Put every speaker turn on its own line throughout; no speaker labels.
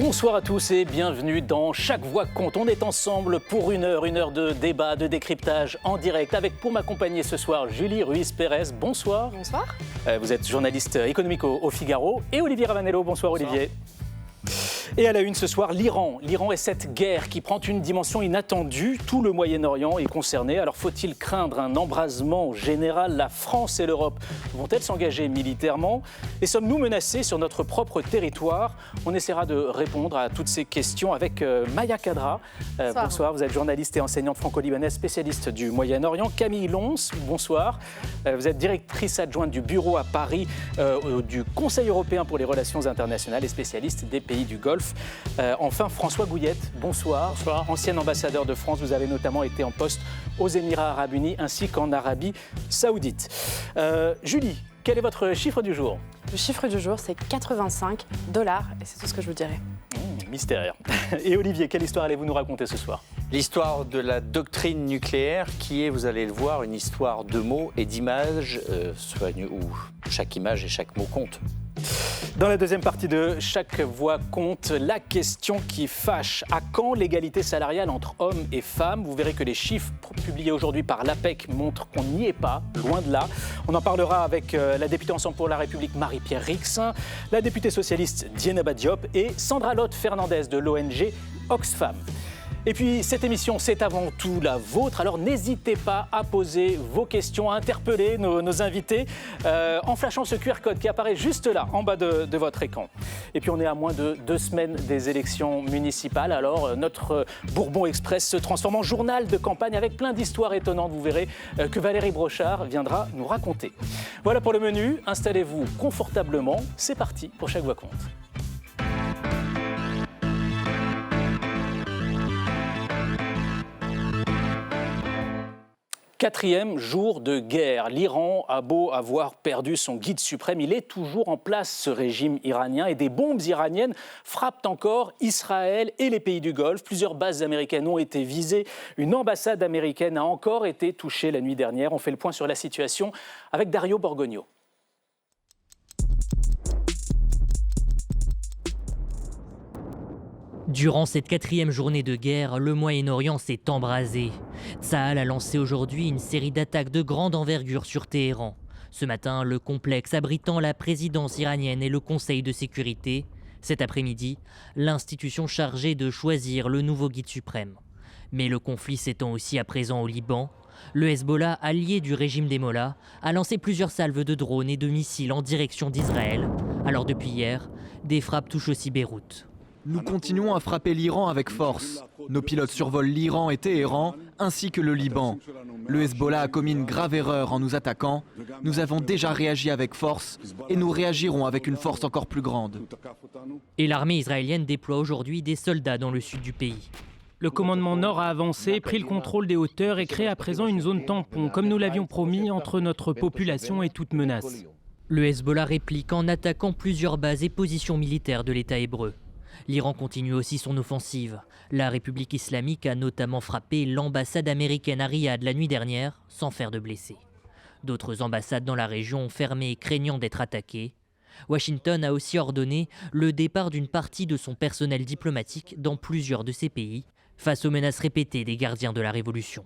Bonsoir à tous et bienvenue dans Chaque Voix compte. On est ensemble pour une heure de débat, de décryptage en direct avec pour m'accompagner ce soir Julie Ruiz-Pérez. Bonsoir.
Bonsoir.
Vous êtes journaliste économique au Figaro et Olivier Ravanello. Bonsoir Olivier. Et à la une ce soir, l'Iran. L'Iran est cette guerre qui prend une dimension inattendue. Tout le Moyen-Orient est concerné. Alors faut-il craindre un embrasement général? La France et l'Europe vont-elles s'engager militairement? Et sommes-nous menacés sur notre propre territoire? On essaiera de répondre à toutes ces questions avec Maya Kadra. Bonsoir, vous êtes journaliste et enseignante franco-libanaise spécialiste du Moyen-Orient. Camille Lons, bonsoir. Vous êtes directrice adjointe du bureau à Paris du Conseil européen pour les relations internationales et spécialiste des pays du Golfe. Enfin, François Gouillette, bonsoir. Bonsoir. Ancien ambassadeur de France, vous avez notamment été en poste aux Émirats Arabes Unis ainsi qu'en Arabie Saoudite. Julie, quel est votre chiffre du jour?
Le chiffre du jour, c'est 85 $ et c'est tout ce que je vous dirai.
Mystère. Et Olivier, quelle histoire allez-vous nous raconter ce soir?
L'histoire de la doctrine nucléaire qui est, vous allez le voir, une histoire de mots et d'images, où chaque image et chaque mot compte.
Dans la deuxième partie de Chaque Voix compte, la question qui fâche. À quand l'égalité salariale entre hommes et femmes? Vous verrez que les chiffres publiés aujourd'hui par l'APEC montrent qu'on n'y est pas, loin de là. On en parlera avec la députée Ensemble pour la République Marie-Pierre Rixin, la députée socialiste Dieynaba Diop et Sandra Lotte Fernandez de l'ONG Oxfam. Et puis, cette émission, c'est avant tout la vôtre. Alors, n'hésitez pas à poser vos questions, à interpeller nos invités en flashant ce QR code qui apparaît juste là, en bas de votre écran. Et puis, on est à moins de 2 semaines des élections municipales. Alors, notre Bourbon Express se transforme en journal de campagne avec plein d'histoires étonnantes. Vous verrez que Valérie Brochard viendra nous raconter. Voilà pour le menu. Installez-vous confortablement. C'est parti pour Chaque Voix compte. Quatrième jour de guerre. L'Iran a beau avoir perdu son guide suprême, il est toujours en place, ce régime iranien. Et des bombes iraniennes frappent encore Israël et les pays du Golfe. Plusieurs bases américaines ont été visées. Une ambassade américaine a encore été touchée la nuit dernière. On fait le point sur la situation avec Dario Borgogno.
Durant cette 4e journée de guerre, le Moyen-Orient s'est embrasé. Tsahal a lancé aujourd'hui une série d'attaques de grande envergure sur Téhéran. Ce matin, le complexe abritant la présidence iranienne et le Conseil de sécurité. Cet après-midi, l'institution chargée de choisir le nouveau guide suprême. Mais le conflit s'étend aussi à présent au Liban. Le Hezbollah, allié du régime des Mollahs, a lancé plusieurs salves de drones et de missiles en direction d'Israël. Alors depuis hier, des frappes touchent aussi Beyrouth.
Nous continuons à frapper l'Iran avec force. Nos pilotes survolent l'Iran et Téhéran, ainsi que le Liban. Le Hezbollah a commis une grave erreur en nous attaquant. Nous avons déjà réagi avec force et nous réagirons avec une force encore plus grande.
Et l'armée israélienne déploie aujourd'hui des soldats dans le sud du pays.
Le commandement Nord a avancé, pris le contrôle des hauteurs et crée à présent une zone tampon, comme nous l'avions promis, entre notre population et toute menace.
Le Hezbollah réplique en attaquant plusieurs bases et positions militaires de l'État hébreu. L'Iran continue aussi son offensive. La République islamique a notamment frappé l'ambassade américaine à Riyad la nuit dernière, sans faire de blessés. D'autres ambassades dans la région ont fermé, craignant d'être attaquées. Washington a aussi ordonné le départ d'une partie de son personnel diplomatique dans plusieurs de ces pays, face aux menaces répétées des gardiens de la révolution.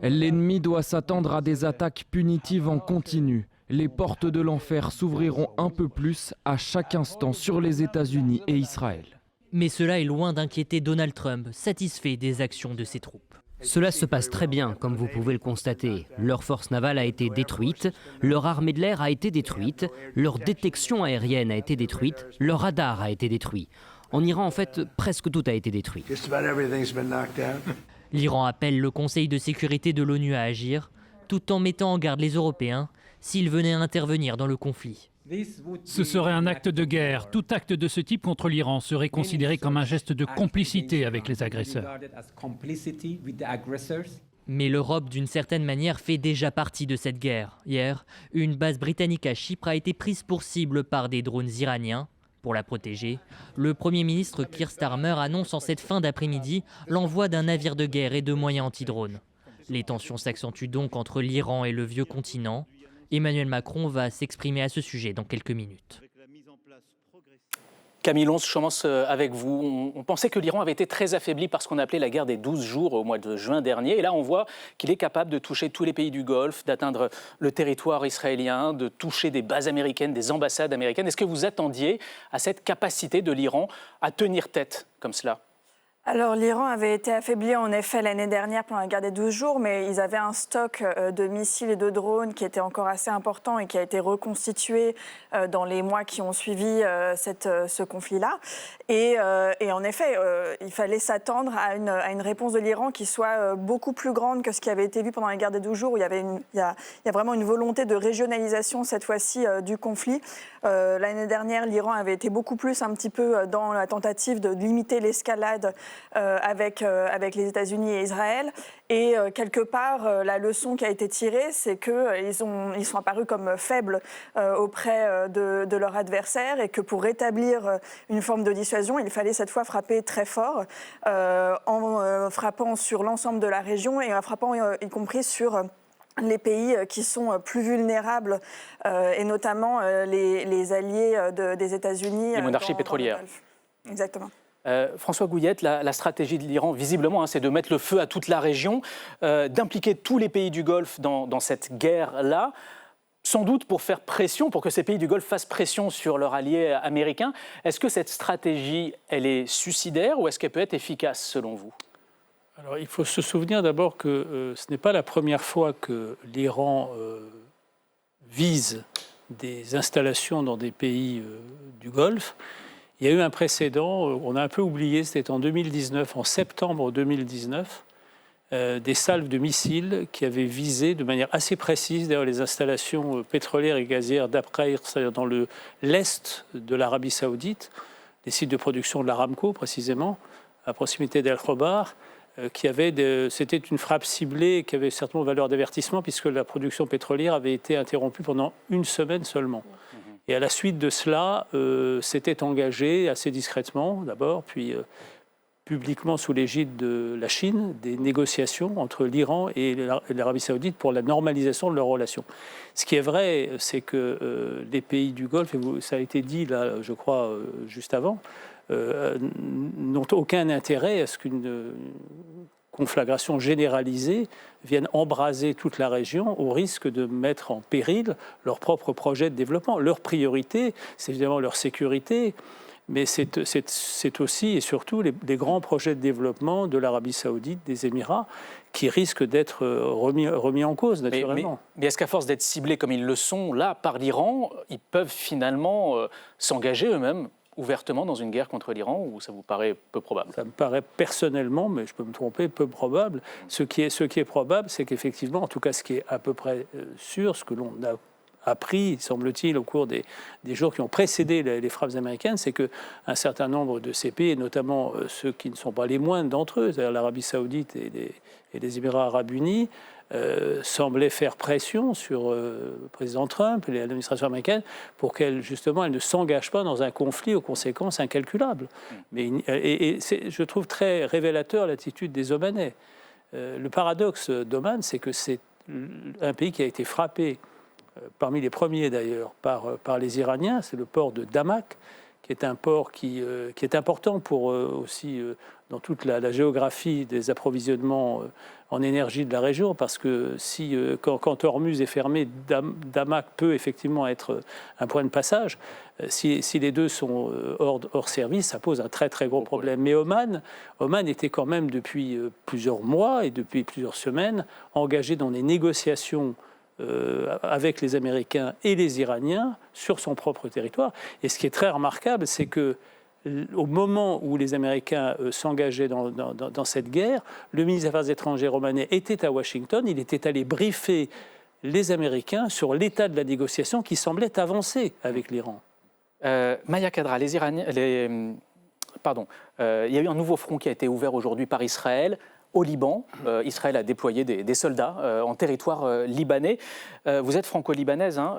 L'ennemi doit s'attendre à des attaques punitives en continu. Les portes de l'enfer s'ouvriront un peu plus à chaque instant sur les États-Unis et Israël.
Mais cela est loin d'inquiéter Donald Trump, satisfait des actions de ses troupes.
Cela se passe très bien, comme vous pouvez le constater. Leur force navale a été détruite, leur armée de l'air a été détruite, leur détection aérienne a été détruite, leur radar a été détruit. En Iran, en fait, presque tout a été détruit.
L'Iran appelle le Conseil de sécurité de l'ONU à agir, tout en mettant en garde les Européens s'ils venaient à intervenir dans le conflit.
Ce serait un acte de guerre. Tout acte de ce type contre l'Iran serait considéré comme un geste de complicité avec les agresseurs.
Mais l'Europe, d'une certaine manière, fait déjà partie de cette guerre. Hier, une base britannique à Chypre a été prise pour cible par des drones iraniens. Pour la protéger, le Premier ministre Keir Starmer annonce en cette fin d'après-midi l'envoi d'un navire de guerre et de moyens anti-drones. Les tensions s'accentuent donc entre l'Iran et le vieux continent. Emmanuel Macron va s'exprimer à ce sujet dans quelques minutes.
Camille Lons, je commence avec vous. On pensait que l'Iran avait été très affaibli par ce qu'on appelait la guerre des 12 jours au mois de juin dernier. Et là, on voit qu'il est capable de toucher tous les pays du Golfe, d'atteindre le territoire israélien, de toucher des bases américaines, des ambassades américaines. Est-ce que vous attendiez à cette capacité de l'Iran à tenir tête comme cela ?
Alors l'Iran avait été affaibli en effet l'année dernière pendant la guerre des 12 jours, mais ils avaient un stock de missiles et de drones qui était encore assez important et qui a été reconstitué dans les mois qui ont suivi ce conflit-là. Et en effet, il fallait s'attendre à une réponse de l'Iran qui soit beaucoup plus grande que ce qui avait été vu pendant la guerre des 12 jours, où il y a vraiment une volonté de régionalisation cette fois-ci du conflit. L'année dernière, l'Iran avait été beaucoup plus un petit peu dans la tentative de limiter l'escalade avec les États-Unis et Israël. Et quelque part, la leçon qui a été tirée, c'est qu'ils sont apparus comme faibles auprès de leur adversaire et que pour rétablir une forme de dissuasion, il fallait cette fois frapper très fort en frappant sur l'ensemble de la région et en frappant y compris sur les pays qui sont plus vulnérables et notamment les alliés des États-Unis.
Les monarchies pétrolières.
Exactement.
François Gouillette, la stratégie de l'Iran, visiblement, c'est de mettre le feu à toute la région, d'impliquer tous les pays du Golfe dans cette guerre-là, sans doute pour faire pression, pour que ces pays du Golfe fassent pression sur leurs alliés américains. Est-ce que cette stratégie, elle est suicidaire ou est-ce qu'elle peut être efficace, selon vous ?
Alors, il faut se souvenir d'abord que ce n'est pas la première fois que l'Iran vise des installations dans des pays du Golfe. Il y a eu un précédent, on a un peu oublié, c'était en 2019, en septembre 2019, des salves de missiles qui avaient visé de manière assez précise d'ailleurs les installations pétrolières et gazières d'Abqaïr, c'est-à-dire dans l'est de l'Arabie Saoudite, les sites de production de l'Aramco précisément, à proximité d'El Khobar, c'était une frappe ciblée qui avait certainement valeur d'avertissement puisque la production pétrolière avait été interrompue pendant une semaine seulement. Et à la suite de cela, s'était engagé assez discrètement d'abord, puis publiquement sous l'égide de la Chine, des négociations entre l'Iran et l'Arabie Saoudite pour la normalisation de leurs relations. Ce qui est vrai, c'est que les pays du Golfe, et ça a été dit là, je crois, juste avant, n'ont aucun intérêt à ce qu'une conflagration généralisée vienne embraser toute la région au risque de mettre en péril leur propre projet de développement. Leur priorité, c'est évidemment leur sécurité, mais c'est aussi et surtout les grands projets de développement de l'Arabie Saoudite, des Émirats, qui risquent d'être remis en cause, naturellement.
Mais est-ce qu'à force d'être ciblés comme ils le sont là par l'Iran, ils peuvent finalement s'engager eux-mêmes ouvertement dans une guerre contre l'Iran, ou ça vous paraît peu probable ?
Ça me paraît personnellement, mais je peux me tromper, peu probable. Ce qui est probable, c'est qu'effectivement, en tout cas ce qui est à peu près sûr, ce que l'on a appris, semble-t-il, au cours des jours qui ont précédé les frappes américaines, c'est qu'un certain nombre de ces pays, et notamment ceux qui ne sont pas les moindres d'entre eux, c'est-à-dire l'Arabie Saoudite et les Émirats arabes unis, semblait faire pression sur le président Trump et l'administration américaine pour qu'elle, justement, elle ne s'engage pas dans un conflit aux conséquences incalculables. Je trouve très révélateur l'attitude des Omanais. Le paradoxe d'Oman, c'est que c'est un pays qui a été frappé, parmi les premiers d'ailleurs, par les Iraniens. C'est le port de Damak, qui est un port qui est important pour aussi dans toute la géographie des approvisionnements en énergie de la région, parce que quand Hormuz est fermé, Damak peut effectivement être un point de passage. Si les deux sont hors service, ça pose un très très gros problème. Mais Oman était quand même depuis plusieurs mois et depuis plusieurs semaines engagé dans des négociations avec les Américains et les Iraniens sur son propre territoire. Et ce qui est très remarquable, c'est que au moment où les Américains s'engageaient dans cette guerre, le ministre des Affaires étrangères omanais était à Washington. Il était allé briefer les Américains sur l'état de la négociation qui semblait avancer avec l'Iran.
Maya Kadra, il y a eu un nouveau front qui a été ouvert aujourd'hui par Israël. Au Liban, Israël a déployé des soldats en territoire libanais. Vous êtes franco-libanaise, hein,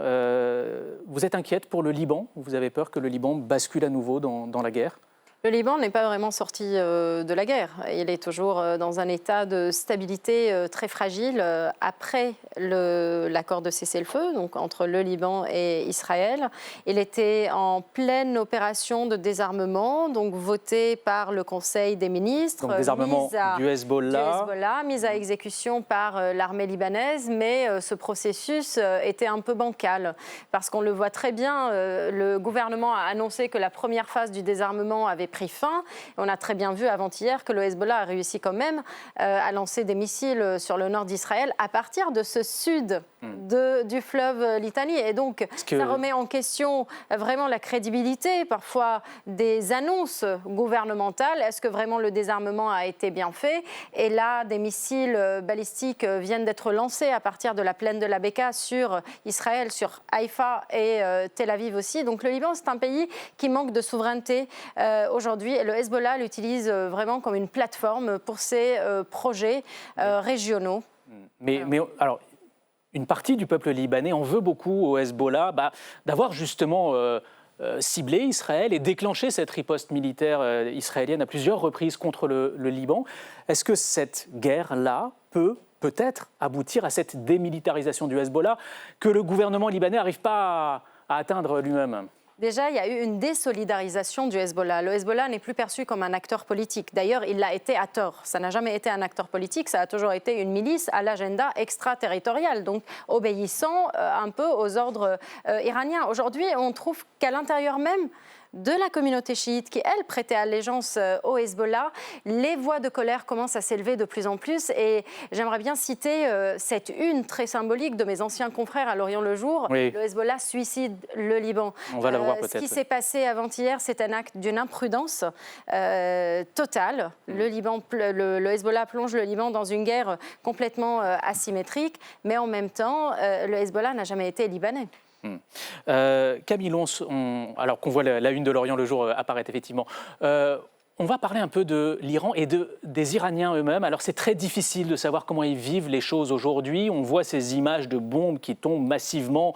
vous êtes inquiète pour le Liban ? Vous avez peur que le Liban bascule à nouveau dans la guerre ?
Le Liban n'est pas vraiment sorti de la guerre. Il est toujours dans un état de stabilité très fragile après l'accord de cessez-le-feu, donc entre le Liban et Israël. Il était en pleine opération de désarmement, donc voté par le Conseil des ministres.
Donc désarmement du Hezbollah.
Mise à exécution par l'armée libanaise, mais ce processus était un peu bancal, parce qu'on le voit très bien, le gouvernement a annoncé que la première phase du désarmement avait pris fin. On a très bien vu avant-hier que le Hezbollah a réussi quand même à lancer des missiles sur le nord d'Israël à partir de ce sud du fleuve Litanie. Et donc, ça remet en question vraiment la crédibilité parfois des annonces gouvernementales. Est-ce que vraiment le désarmement a été bien fait? Et là, des missiles balistiques viennent d'être lancés à partir de la plaine de la Beka sur Israël, sur Haïfa et Tel Aviv aussi. Donc le Liban, c'est un pays qui manque de souveraineté aujourd'hui. Et le Hezbollah l'utilise vraiment comme une plateforme pour ses projets régionaux.
Mais alors, une partie du peuple libanais en veut beaucoup au Hezbollah d'avoir justement ciblé Israël et déclenché cette riposte militaire israélienne à plusieurs reprises contre le Liban. Est-ce que cette guerre-là peut-être aboutir à cette démilitarisation du Hezbollah que le gouvernement libanais n'arrive pas à atteindre lui-même?
Déjà, il y a eu une désolidarisation du Hezbollah. Le Hezbollah n'est plus perçu comme un acteur politique. D'ailleurs, il l'a été à tort. Ça n'a jamais été un acteur politique, ça a toujours été une milice à l'agenda extraterritorial, donc obéissant un peu aux ordres iraniens. Aujourd'hui, on trouve qu'à l'intérieur même de la communauté chiite qui, elle, prêtait allégeance au Hezbollah, les voix de colère commencent à s'élever de plus en plus. Et j'aimerais bien citer cette une très symbolique de mes anciens confrères à L'Orient le Jour.
Oui.
Le Hezbollah suicide le Liban.
On va la voir peut-être.
Ce qui s'est passé avant-hier, c'est un acte d'une imprudence totale. Le Hezbollah plonge le Liban dans une guerre complètement asymétrique, mais en même temps, le Hezbollah n'a jamais été libanais.
Camille Lons, alors qu'on voit la une de L'Orient le jour apparaître effectivement, on va parler un peu de l'Iran et des Iraniens eux-mêmes. Alors c'est très difficile de savoir comment ils vivent les choses aujourd'hui. On voit ces images de bombes qui tombent massivement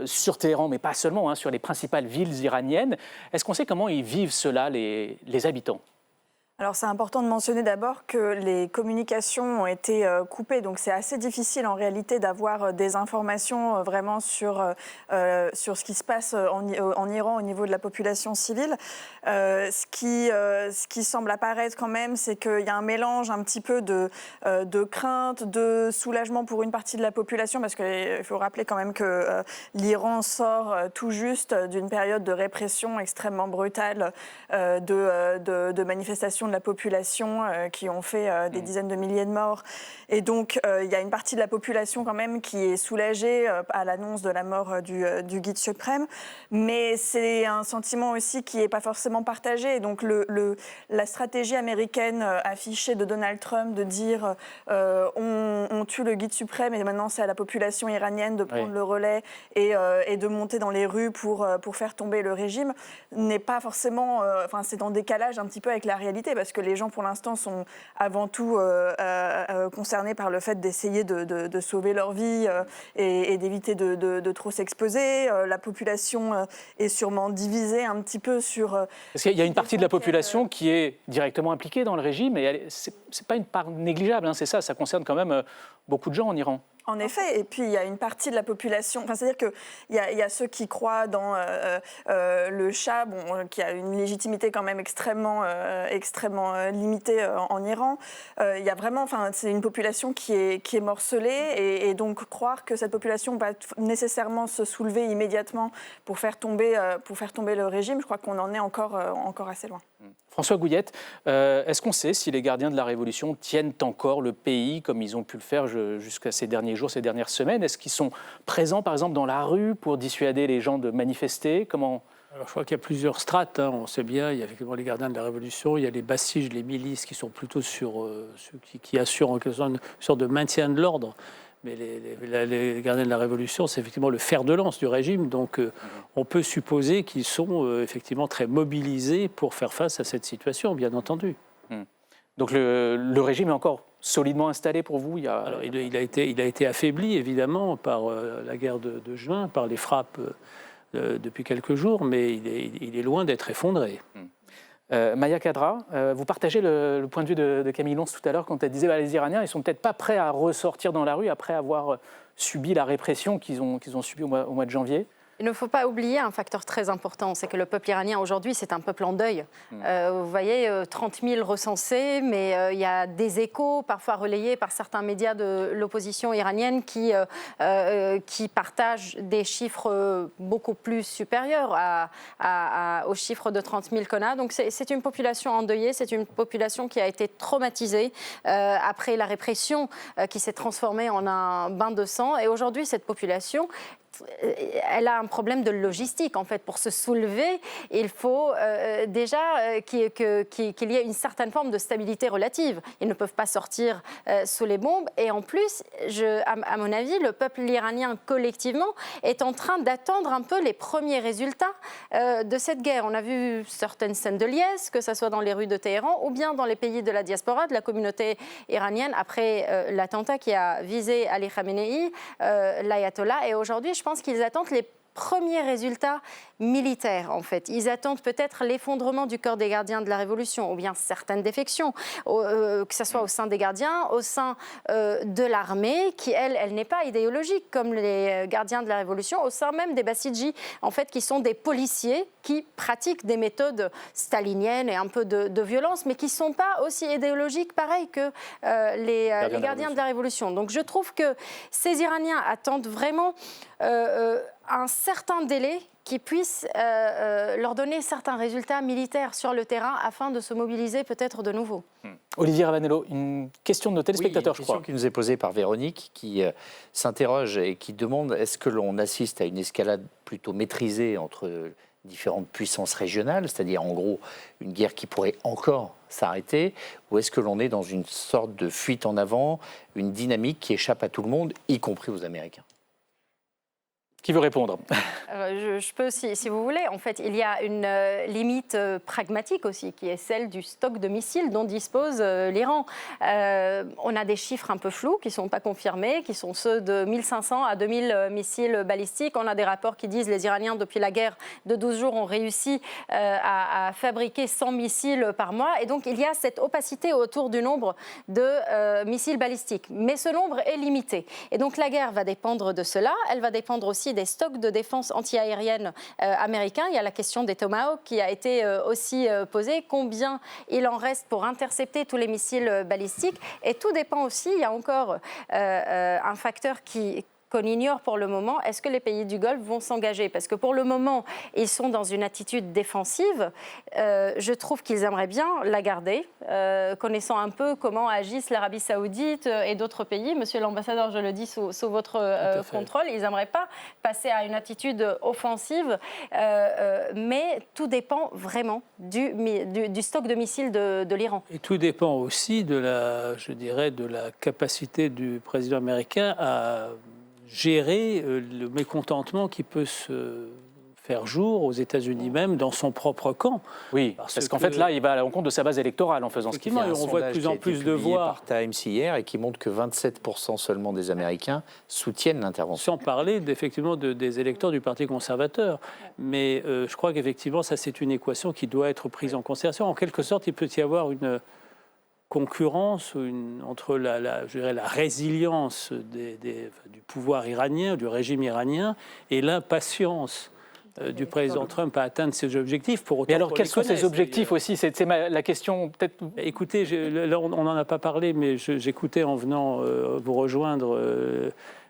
sur Téhéran, mais pas seulement, sur les principales villes iraniennes. Est-ce qu'on sait comment ils vivent cela, les habitants ?
Alors c'est important de mentionner d'abord que les communications ont été coupées, donc c'est assez difficile en réalité d'avoir des informations vraiment sur ce qui se passe en Iran au niveau de la population civile. Ce qui semble apparaître quand même, c'est qu'il y a un mélange un petit peu de crainte, de soulagement pour une partie de la population, parce qu'il faut rappeler quand même que l'Iran sort tout juste d'une période de répression extrêmement brutale de manifestations de la population qui ont fait des dizaines de milliers de morts. Et donc, il y a une partie de la population quand même qui est soulagée à l'annonce de la mort du guide suprême. Mais c'est un sentiment aussi qui n'est pas forcément partagé. Et donc, la stratégie américaine affichée de Donald Trump de dire on tue le guide suprême et maintenant c'est à la population iranienne de prendre le relais et de monter dans les rues pour faire tomber le régime n'est pas forcément... c'est en décalage un petit peu avec la réalité, parce que les gens, pour l'instant, sont avant tout concernés par le fait d'essayer de sauver leur vie et d'éviter de trop s'exposer. La population est sûrement divisée un petit peu sur...
Parce qu'il y a une partie de la population qui est directement impliquée dans le régime, et ce n'est pas une part négligeable, c'est ça concerne quand même beaucoup de gens en Iran.
En effet, et puis il y a une partie de la population, c'est-à-dire qu'il y a ceux qui croient dans le Shah, qui a une légitimité quand même extrêmement limitée en Iran. Il y a vraiment, c'est une population qui est morcelée, et donc croire que cette population va nécessairement se soulever immédiatement pour faire tomber le régime, je crois qu'on en est encore assez loin.
François Gouillette, est-ce qu'on sait si les gardiens de la Révolution tiennent encore le pays comme ils ont pu le faire jusqu'à ces derniers jours, ces dernières semaines? Est-ce qu'ils sont présents, par exemple, dans la rue pour dissuader les gens de manifester? Comment...
Alors, je crois qu'il y a plusieurs strates, on sait bien. Il y a effectivement les gardiens de la Révolution, il y a les bassiges, les milices qui sont plutôt sur ceux qui assurent en quelque sorte une sorte de maintien de l'ordre. Mais les gardiens de la Révolution, c'est effectivement le fer de lance du régime. Donc, on peut supposer qu'ils sont effectivement très mobilisés pour faire face à cette situation, bien entendu.
Donc, le régime est encore solidement installé pour vous?
Alors, il a été affaibli, évidemment, par la guerre de juin, par les frappes depuis quelques jours, mais il est loin d'être effondré.
Maya Kadra, vous partagez le point de vue de Camille Lons tout à l'heure quand elle disait les Iraniens, ils ne sont peut-être pas prêts à ressortir dans la rue après avoir subi la répression qu'ils ont subie au mois de janvier.
Il ne faut pas oublier un facteur très important, c'est que le peuple iranien aujourd'hui, c'est un peuple en deuil. Vous voyez, 30 000 recensés, mais il y a des échos, parfois relayés par certains médias de l'opposition iranienne qui partagent des chiffres beaucoup plus supérieurs aux chiffres de 30 000 qu'on a. Donc c'est une population endeuillée, c'est une population qui a été traumatisée après la répression qui s'est transformée en un bain de sang. Et aujourd'hui, cette population, elle a un problème de logistique. En fait, pour se soulever, il faut déjà qu'il y ait une certaine forme de stabilité relative. Ils ne peuvent pas sortir sous les bombes. Et en plus, à mon avis, le peuple iranien collectivement est en train d'attendre un peu les premiers résultats de cette guerre. On a vu certaines scènes de liesse, que ce soit dans les rues de Téhéran ou bien dans les pays de la diaspora, de la communauté iranienne, après l'attentat qui a visé Ali Khamenei, l'ayatollah. Et aujourd'hui, je pense qu'ils attendent les premiers résultats militaires, en fait. Ils attendent peut-être l'effondrement du corps des gardiens de la Révolution, ou bien certaines défections, que ce soit au sein des gardiens, au sein de l'armée, qui, elle n'est pas idéologique, comme les gardiens de la Révolution, au sein même des Bassidji, en fait, qui sont des policiers qui pratiquent des méthodes staliniennes et un peu de violence, mais qui ne sont pas aussi idéologiques, pareil, que les gardiens de la Révolution. Donc je trouve que ces Iraniens attendent vraiment un certain délai qui puisse leur donner certains résultats militaires sur le terrain afin de se mobiliser peut-être de nouveau.
Olivier Ravanello, une question de nos téléspectateurs, je crois.
Une question qui nous est posée par Véronique, qui s'interroge et qui demande est-ce que l'on assiste à une escalade plutôt maîtrisée entre différentes puissances régionales, c'est-à-dire en gros une guerre qui pourrait encore s'arrêter, ou est-ce que l'on est dans une sorte de fuite en avant, une dynamique qui échappe à tout le monde, y compris aux Américains ?
Qui veut répondre?
Je peux, si vous voulez. En fait, il y a une limite pragmatique aussi, qui est celle du stock de missiles dont dispose l'Iran. On a des chiffres un peu flous, qui ne sont pas confirmés, qui sont ceux de 1500 à 2000 missiles balistiques. On a des rapports qui disent que les Iraniens, depuis la guerre de 12 jours, ont réussi à fabriquer 100 missiles par mois. Et donc, il y a cette opacité autour du nombre de missiles balistiques. Mais ce nombre est limité. Et donc, la guerre va dépendre de cela. Elle va dépendre aussi des stocks de défense anti-aérienne américains. Il y a la question des Tomahawk qui a été aussi posée. Combien il en reste pour intercepter tous les missiles balistiques? Et tout dépend aussi, il y a encore un facteur qu'on ignore pour le moment, est-ce que les pays du Golfe vont s'engager? Parce que pour le moment, ils sont dans une attitude défensive. Je trouve qu'ils aimeraient bien la garder, connaissant un peu comment agissent l'Arabie Saoudite et d'autres pays. Monsieur l'ambassadeur, je le dis sous votre contrôle, ils n'aimeraient pas passer à une attitude offensive, mais tout dépend vraiment du stock de missiles de l'Iran.
Et tout dépend aussi de la capacité du président américain à gérer le mécontentement qui peut se faire jour aux États-Unis même, dans son propre camp.
Oui, parce qu'en fait, là, il va à la rencontre de sa base électorale en faisant ce qu'il fait.
On voit de plus en plus de voix
par Times hier et qui montre que 27% seulement des Américains soutiennent l'intervention.
Sans parler effectivement des électeurs du Parti conservateur. Mais je crois qu'effectivement, ça, c'est une équation qui doit être prise en considération. En quelque sorte, il peut y avoir une concurrence entre la résilience du pouvoir iranien, du régime iranien, et l'impatience du président Trump à atteindre ses objectifs.
Mais alors, quels sont ses objectifs aussi? C'est la question, peut-être.
Écoutez, là, on n'en a pas parlé, mais j'écoutais en venant vous rejoindre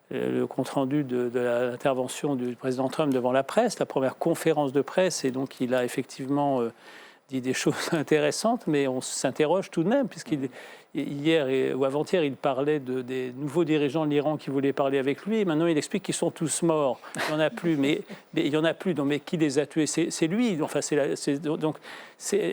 le compte-rendu de l'intervention du président Trump devant la presse, la première conférence de presse, et donc il a effectivement dit des choses intéressantes, mais on s'interroge tout de même, puisqu'hier ou avant-hier, il parlait des nouveaux dirigeants de l'Iran qui voulaient parler avec lui, et maintenant il explique qu'ils sont tous morts. Il n'y en a plus, mais il y en a plus. Donc, mais qui les a tués? C'est lui. Enfin, donc,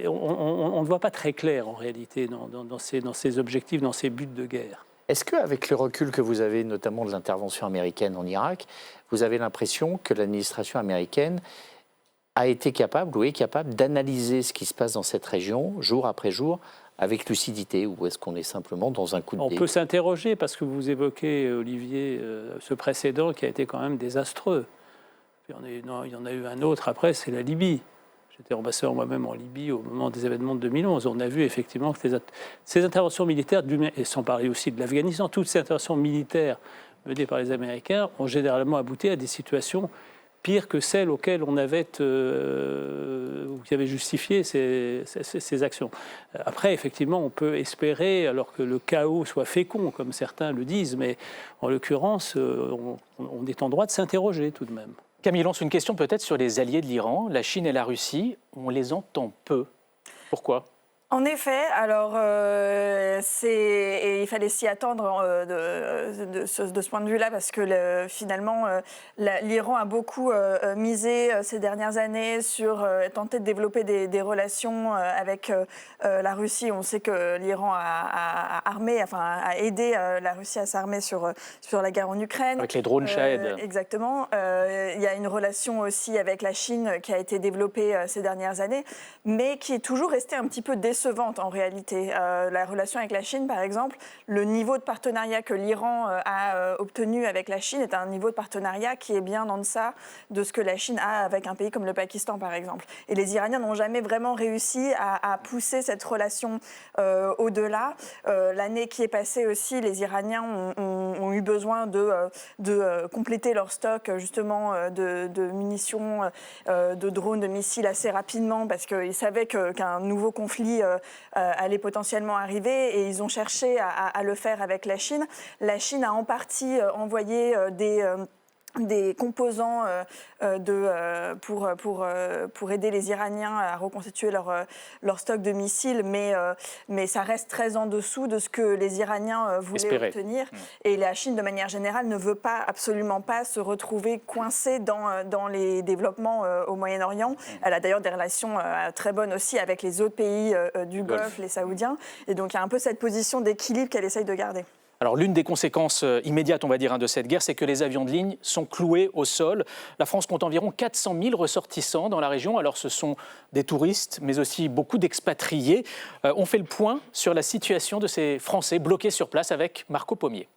on ne voit pas très clair en réalité dans ses objectifs, dans ses buts de guerre.
Est-ce qu'avec le recul que vous avez, notamment de l'intervention américaine en Irak, vous avez l'impression que l'administration américaine a été capable ou est capable d'analyser ce qui se passe dans cette région, jour après jour, avec lucidité, ou est-ce qu'on est simplement dans un coup de dé?
On peut s'interroger, parce que vous évoquez, Olivier, ce précédent qui a été quand même désastreux. Il y en a eu un autre après, c'est la Libye. J'étais ambassadeur moi-même en Libye au moment des événements de 2011. On a vu effectivement que ces interventions militaires, et sans parler aussi de l'Afghanistan, toutes ces interventions militaires menées par les Américains ont généralement abouti à des situations pires que celles auxquelles on avait, qui avaient justifié ces actions. Après, effectivement, on peut espérer, alors que le chaos soit fécond, comme certains le disent, mais en l'occurrence, on est en droit de s'interroger tout de même.
Camille lance une question peut-être sur les alliés de l'Iran, la Chine et la Russie. On les entend peu. Pourquoi ?
En effet, alors et il fallait s'y attendre de ce point de vue-là parce que finalement l'Iran a beaucoup misé ces dernières années sur tenter de développer des relations avec la Russie. On sait que l'Iran a aidé la Russie à s'armer sur la guerre en Ukraine.
Avec les drones Shahed.
Exactement. Il y a une relation aussi avec la Chine qui a été développée ces dernières années, mais qui est toujours restée un petit peu décevante en réalité. La relation avec la Chine, par exemple, le niveau de partenariat que l'Iran a obtenu avec la Chine est un niveau de partenariat qui est bien en deçà de ce que la Chine a avec un pays comme le Pakistan, par exemple. Et les Iraniens n'ont jamais vraiment réussi à pousser cette relation au-delà. L'année qui est passée aussi, les Iraniens ont eu besoin de compléter leur stock justement de munitions, de drones, de missiles assez rapidement parce qu'ils savaient qu'un nouveau conflit allait potentiellement arriver et ils ont cherché à le faire avec la Chine. La Chine a en partie envoyé des composants pour aider les Iraniens à reconstituer leur stock de missiles, mais ça reste très en dessous de ce que les Iraniens voulaient obtenir. Et la Chine, de manière générale, ne veut absolument pas se retrouver coincée dans les développements au Moyen-Orient. Elle a d'ailleurs des relations très bonnes aussi avec les autres pays du Golfe, les Saoudiens. Et donc il y a un peu cette position d'équilibre qu'elle essaye de garder.
Alors l'une des conséquences immédiates, on va dire, de cette guerre, c'est que les avions de ligne sont cloués au sol. La France compte environ 400 000 ressortissants dans la région. Alors ce sont des touristes, mais aussi beaucoup d'expatriés. On fait le point sur la situation de ces Français bloqués sur place avec Marco Pommier.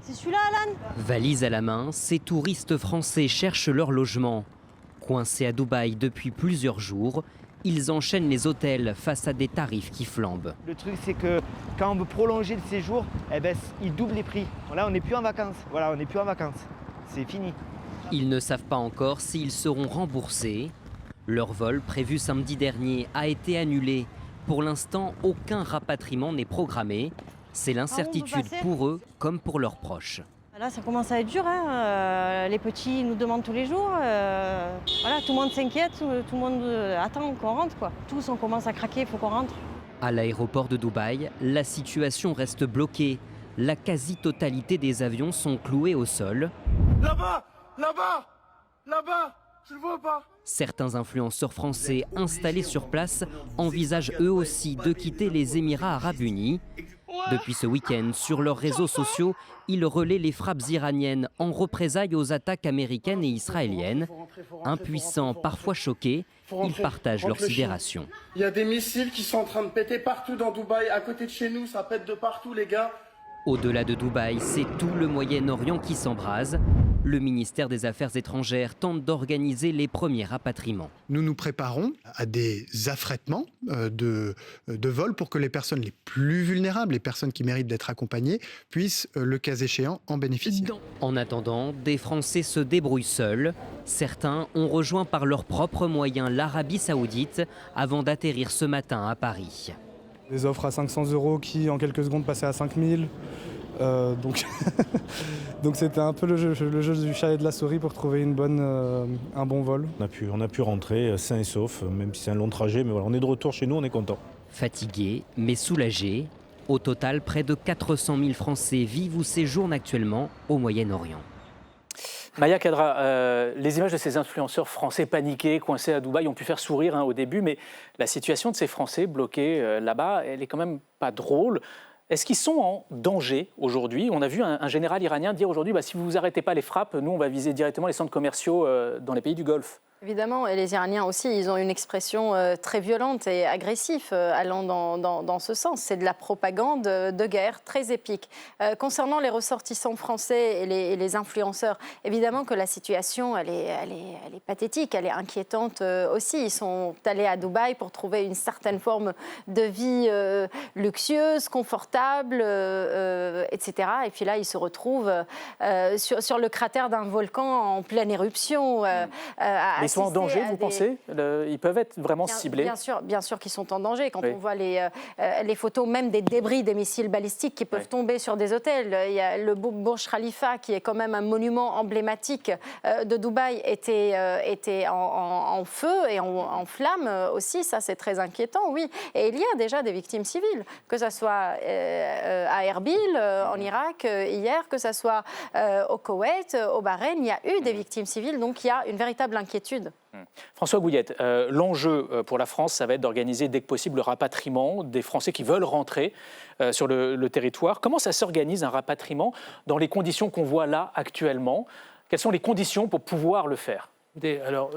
C'est celui-là, Alan ?
Valise à la main, ces touristes français cherchent leur logement. Coincés à Dubaï depuis plusieurs jours, ils enchaînent les hôtels face à des tarifs qui flambent.
Le truc, c'est que quand on veut prolonger le séjour, ils doublent les prix. Là, on n'est plus en vacances. Voilà, on n'est plus en vacances. C'est fini.
Ils ne savent pas encore s'ils seront remboursés. Leur vol, prévu samedi dernier, a été annulé. Pour l'instant, aucun rapatriement n'est programmé. C'est l'incertitude pour eux comme pour leurs proches.
Là, ça commence à être dur. Les petits nous demandent tous les jours. Voilà, tout le monde s'inquiète, tout le monde attend qu'on rentre, quoi. Tous, on commence à craquer, il faut qu'on rentre.
À l'aéroport de Dubaï, la situation reste bloquée. La quasi-totalité des avions sont cloués au sol.
Là-bas, je le vois pas.
Certains influenceurs français installés sur place envisagent eux aussi de quitter les Émirats arabes unis. Depuis ce week-end, sur leurs réseaux sociaux, ils relaient les frappes iraniennes en représailles aux attaques américaines et israéliennes. Impuissants, parfois choqués, ils partagent leur sidération.
Il y a des missiles qui sont en train de péter partout dans Dubaï. À côté de chez nous, ça pète de partout, les gars.
Au-delà de Dubaï, c'est tout le Moyen-Orient qui s'embrase. Le ministère des Affaires étrangères tente d'organiser les premiers rapatriements.
Nous nous préparons à des affrètements de vols pour que les personnes les plus vulnérables, les personnes qui méritent d'être accompagnées, puissent, le cas échéant, en bénéficier.
En attendant, des Français se débrouillent seuls. Certains ont rejoint par leurs propres moyens l'Arabie Saoudite avant d'atterrir ce matin à Paris.
Des offres à 500 € qui, en quelques secondes, passaient à 5000. Donc c'était un peu le jeu du chat et de la souris pour trouver un bon vol.
On a pu rentrer sain et sauf, même si c'est un long trajet, mais voilà, on est de retour chez nous, on est content.
Fatigués, mais soulagés. Au total, près de 400 000 Français vivent ou séjournent actuellement au Moyen-Orient.
Maya Kadra, les images de ces influenceurs français paniqués, coincés à Dubaï, ont pu faire sourire au début, mais la situation de ces Français bloqués là-bas, elle est quand même pas drôle. Est-ce qu'ils sont en danger aujourd'hui ? On a vu un général iranien dire aujourd'hui si vous n'arrêtez pas les frappes, nous on va viser directement les centres commerciaux dans les pays du Golfe.
Évidemment, et les Iraniens aussi, ils ont une expression très violente et agressive allant dans ce sens. C'est de la propagande de guerre très épique. Concernant les ressortissants français et les influenceurs, évidemment que la situation, elle est pathétique, elle est inquiétante aussi. Ils sont allés à Dubaï pour trouver une certaine forme de vie luxueuse, confortable, etc. Et puis là, ils se retrouvent sur le cratère d'un volcan en pleine éruption.
Ils sont en danger, vous pensez? Ils peuvent être vraiment ciblés?
Bien sûr qu'ils sont en danger. Quand on voit les photos même des débris des missiles balistiques qui peuvent tomber sur des hôtels. Il y a le Burj Khalifa, qui est quand même un monument emblématique de Dubaï, était en feu et en flammes aussi. Ça, c'est très inquiétant, oui. Et il y a déjà des victimes civiles, que ce soit à Erbil, en Irak, hier, que ce soit au Koweït, au Bahreïn. Il y a eu des victimes civiles, donc il y a une véritable inquiétude.
François Gouillette, l'enjeu pour la France, ça va être d'organiser dès que possible le rapatriement des Français qui veulent rentrer sur le territoire. Comment ça s'organise un rapatriement dans les conditions qu'on voit là actuellement? Quelles sont les conditions pour pouvoir le faire?
Alors,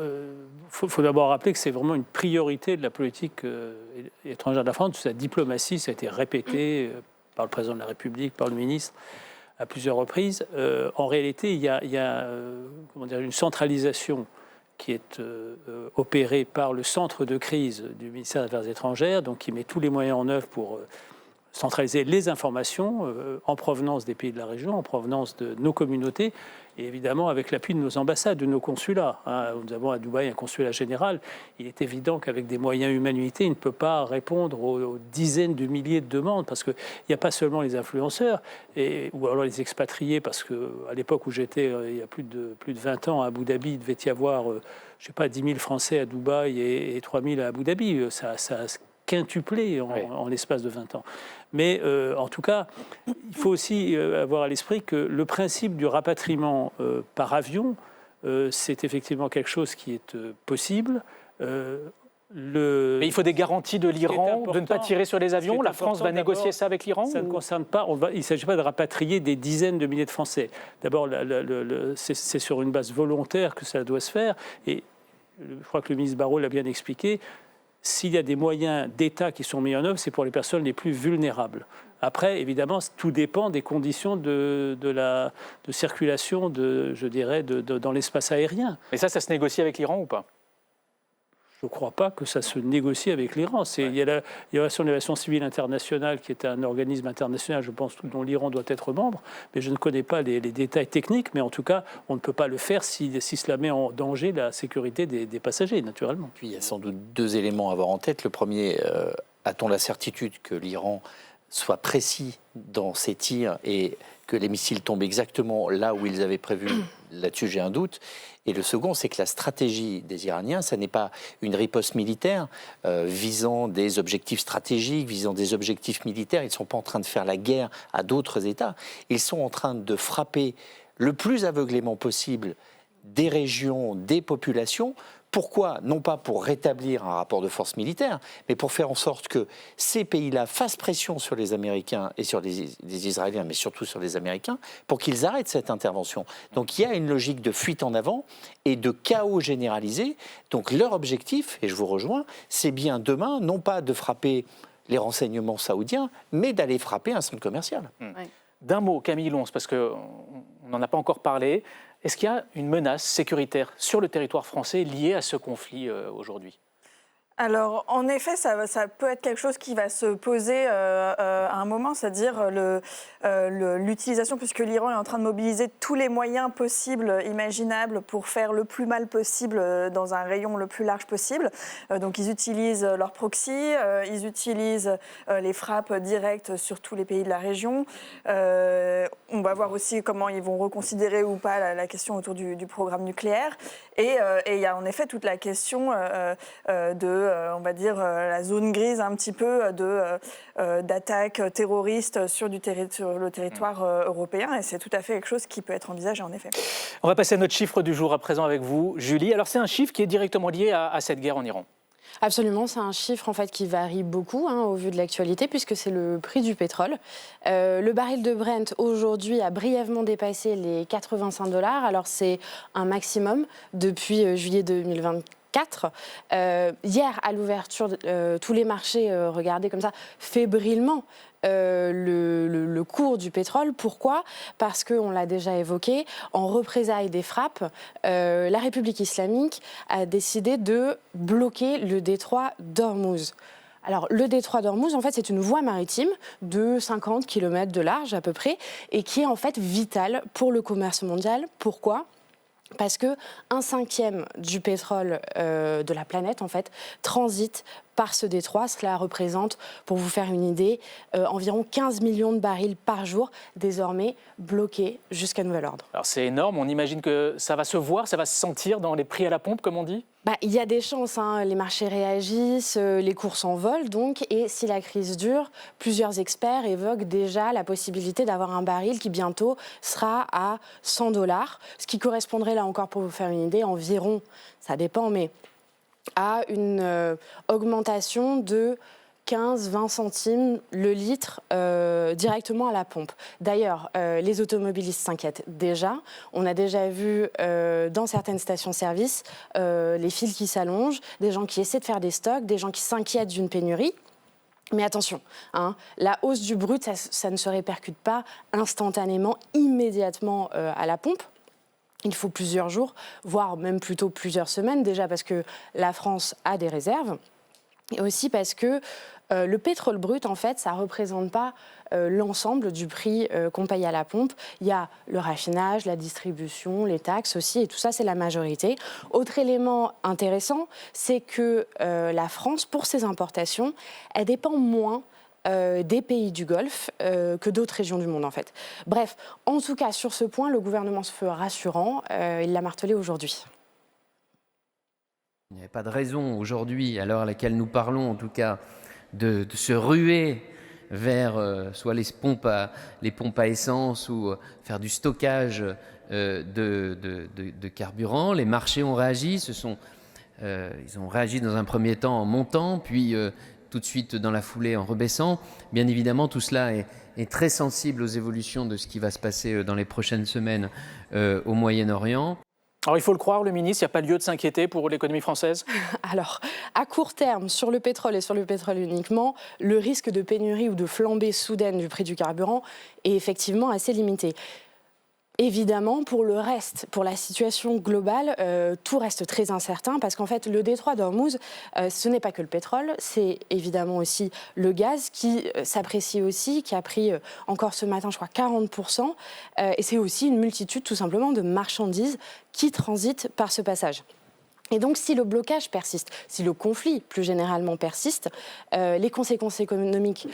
faut d'abord rappeler que c'est vraiment une priorité de la politique étrangère de la France. Sa diplomatie, ça a été répété par le président de la République, par le ministre, à plusieurs reprises. En réalité, il y a une centralisation qui est opéré par le centre de crise du ministère des Affaires étrangères, donc qui met tous les moyens en œuvre pour centraliser les informations en provenance des pays de la région, en provenance de nos communautés, et évidemment avec l'appui de nos ambassades, de nos consulats. Nous avons à Dubaï un consulat général. Il est évident qu'avec des moyens humanitaires, il ne peut pas répondre aux dizaines de milliers de demandes, parce qu'il n'y a pas seulement les influenceurs, ou alors les expatriés, parce qu'à l'époque où j'étais, il y a plus de 20 ans, à Abu Dhabi, il devait y avoir, 10 000 Français à Dubaï et 3 000 à Abu Dhabi. Ça quintuplé en l'espace de 20 ans. Mais en tout cas, il faut aussi avoir à l'esprit que le principe du rapatriement par avion, c'est effectivement quelque chose qui est possible.
Mais il faut des garanties de l'Iran de ne pas tirer sur les avions. La France va négocier ça avec l'Iran?
Ça ne concerne pas. Il ne s'agit pas de rapatrier des dizaines de milliers de Français. D'abord, c'est sur une base volontaire que ça doit se faire. Et je crois que le ministre Barrot l'a bien expliqué. S'il y a des moyens d'État qui sont mis en œuvre, c'est pour les personnes les plus vulnérables. Après, évidemment, tout dépend des conditions de circulation, dans l'espace aérien.
Mais ça se négocie avec l'Iran ou pas?
Je ne crois pas que ça se négocie avec l'Iran. Il y a l'Organisation de l'aviation civile internationale, qui est un organisme international, je pense, dont l'Iran doit être membre, mais je ne connais pas les détails techniques, mais en tout cas, on ne peut pas le faire si cela met en danger la sécurité des passagers, naturellement.
Puis il y a sans doute deux éléments à avoir en tête. Le premier, a-t-on la certitude que l'Iran soit précis dans ses tirs et que les missiles tombent exactement là où ils avaient prévu? Là-dessus, j'ai un doute. Et le second, c'est que la stratégie des Iraniens, ça n'est pas une riposte militaire visant des objectifs stratégiques, visant des objectifs militaires. Ils ne sont pas en train de faire la guerre à d'autres États. Ils sont en train de frapper le plus aveuglément possible des régions, des populations. Pourquoi? Non pas pour rétablir un rapport de force militaire, mais pour faire en sorte que ces pays-là fassent pression sur les Américains et sur les Israéliens, mais surtout sur les Américains, pour qu'ils arrêtent cette intervention. Donc il y a une logique de fuite en avant et de chaos généralisé. Donc leur objectif, et je vous rejoins, c'est bien demain, non pas de frapper les renseignements saoudiens, mais d'aller frapper un centre commercial.
Oui.
D'un mot, Camille Lons, parce qu'on n'en a pas encore parlé, est-ce qu'il y a une menace sécuritaire sur le territoire français liée à ce conflit aujourd'hui ?
Alors, en effet, ça peut être quelque chose qui va se poser à un moment, c'est-à-dire l'utilisation, puisque l'Iran est en train de mobiliser tous les moyens possibles, imaginables, pour faire le plus mal possible dans un rayon le plus large possible. Donc, ils utilisent leur proxy, ils utilisent les frappes directes sur tous les pays de la région. On va voir aussi comment ils vont reconsidérer ou pas la question autour du programme nucléaire. Et il y a en effet toute la question on va dire, la zone grise un petit peu d'attaques terroristes sur le territoire européen. Et c'est tout à fait quelque chose qui peut être envisagé, en effet.
On va passer à notre chiffre du jour à présent avec vous, Julie. Alors, c'est un chiffre qui est directement lié à cette guerre en Iran.
Absolument, c'est un chiffre en fait qui varie beaucoup au vu de l'actualité puisque c'est le prix du pétrole. Le baril de Brent aujourd'hui a brièvement dépassé les 85 $. Alors c'est un maximum depuis juillet 2024. Hier à l'ouverture, tous les marchés regardaient comme ça fébrilement le cours du pétrole. Pourquoi ? Parce qu'on l'a déjà évoqué, en représailles des frappes, la République islamique a décidé de bloquer le détroit d'Ormuz. Alors, le détroit d'Ormuz, en fait, c'est une voie maritime de 50 km de large à peu près et qui est en fait vitale pour le commerce mondial. Pourquoi ? Parce que 1/5 du pétrole de la planète, en fait, transite par ce détroit. Cela représente, pour vous faire une idée, environ 15 millions de barils par jour, désormais bloqués jusqu'à nouvel ordre.
Alors c'est énorme, on imagine que ça va se voir, ça va se sentir dans les prix à la pompe, comme on dit ?
Il y a des chances, les marchés réagissent, les cours s'envolent donc, et si la crise dure, plusieurs experts évoquent déjà la possibilité d'avoir un baril qui bientôt sera à 100 $, ce qui correspondrait là encore, pour vous faire une idée, environ, ça dépend, mais à une augmentation de 15-20 centimes le litre directement à la pompe. D'ailleurs, les automobilistes s'inquiètent déjà. On a déjà vu dans certaines stations-service les files qui s'allongent, des gens qui essaient de faire des stocks, des gens qui s'inquiètent d'une pénurie. Mais attention, la hausse du brut, ça ne se répercute pas instantanément, immédiatement à la pompe. Il faut plusieurs jours, voire même plutôt plusieurs semaines, déjà parce que la France a des réserves, et aussi parce que le pétrole brut, en fait, ça ne représente pas l'ensemble du prix qu'on paye à la pompe. Il y a le raffinage, la distribution, les taxes aussi, et tout ça, c'est la majorité. Autre élément intéressant, c'est que la France, pour ses importations, elle dépend moins des pays du Golfe que d'autres régions du monde, en fait. Bref, en tout cas, sur ce point, le gouvernement se veut rassurant. Il l'a martelé aujourd'hui.
Il n'y avait pas de raison aujourd'hui, à l'heure à laquelle nous parlons, en tout cas, de se ruer vers soit les pompes à essence ou faire du stockage de carburant. Les marchés ont réagi, ils ont réagi dans un premier temps en montant, puis tout de suite dans la foulée en rebaissant. Bien évidemment, tout cela est très sensible aux évolutions de ce qui va se passer dans les prochaines semaines au Moyen-Orient.
Alors il faut le croire, le ministre, il n'y a pas lieu de s'inquiéter pour l'économie française ?
Alors, à court terme, sur le pétrole et sur le pétrole uniquement, le risque de pénurie ou de flambée soudaine du prix du carburant est effectivement assez limité. Évidemment, pour le reste, pour la situation globale, tout reste très incertain parce qu'en fait, le détroit d'Ormuz, ce n'est pas que le pétrole, c'est évidemment aussi le gaz qui s'apprécie aussi, qui a pris encore ce matin, je crois, 40%. Et c'est aussi une multitude, tout simplement, de marchandises qui transitent par ce passage. Et donc, si le blocage persiste, si le conflit plus généralement persiste, les conséquences économiques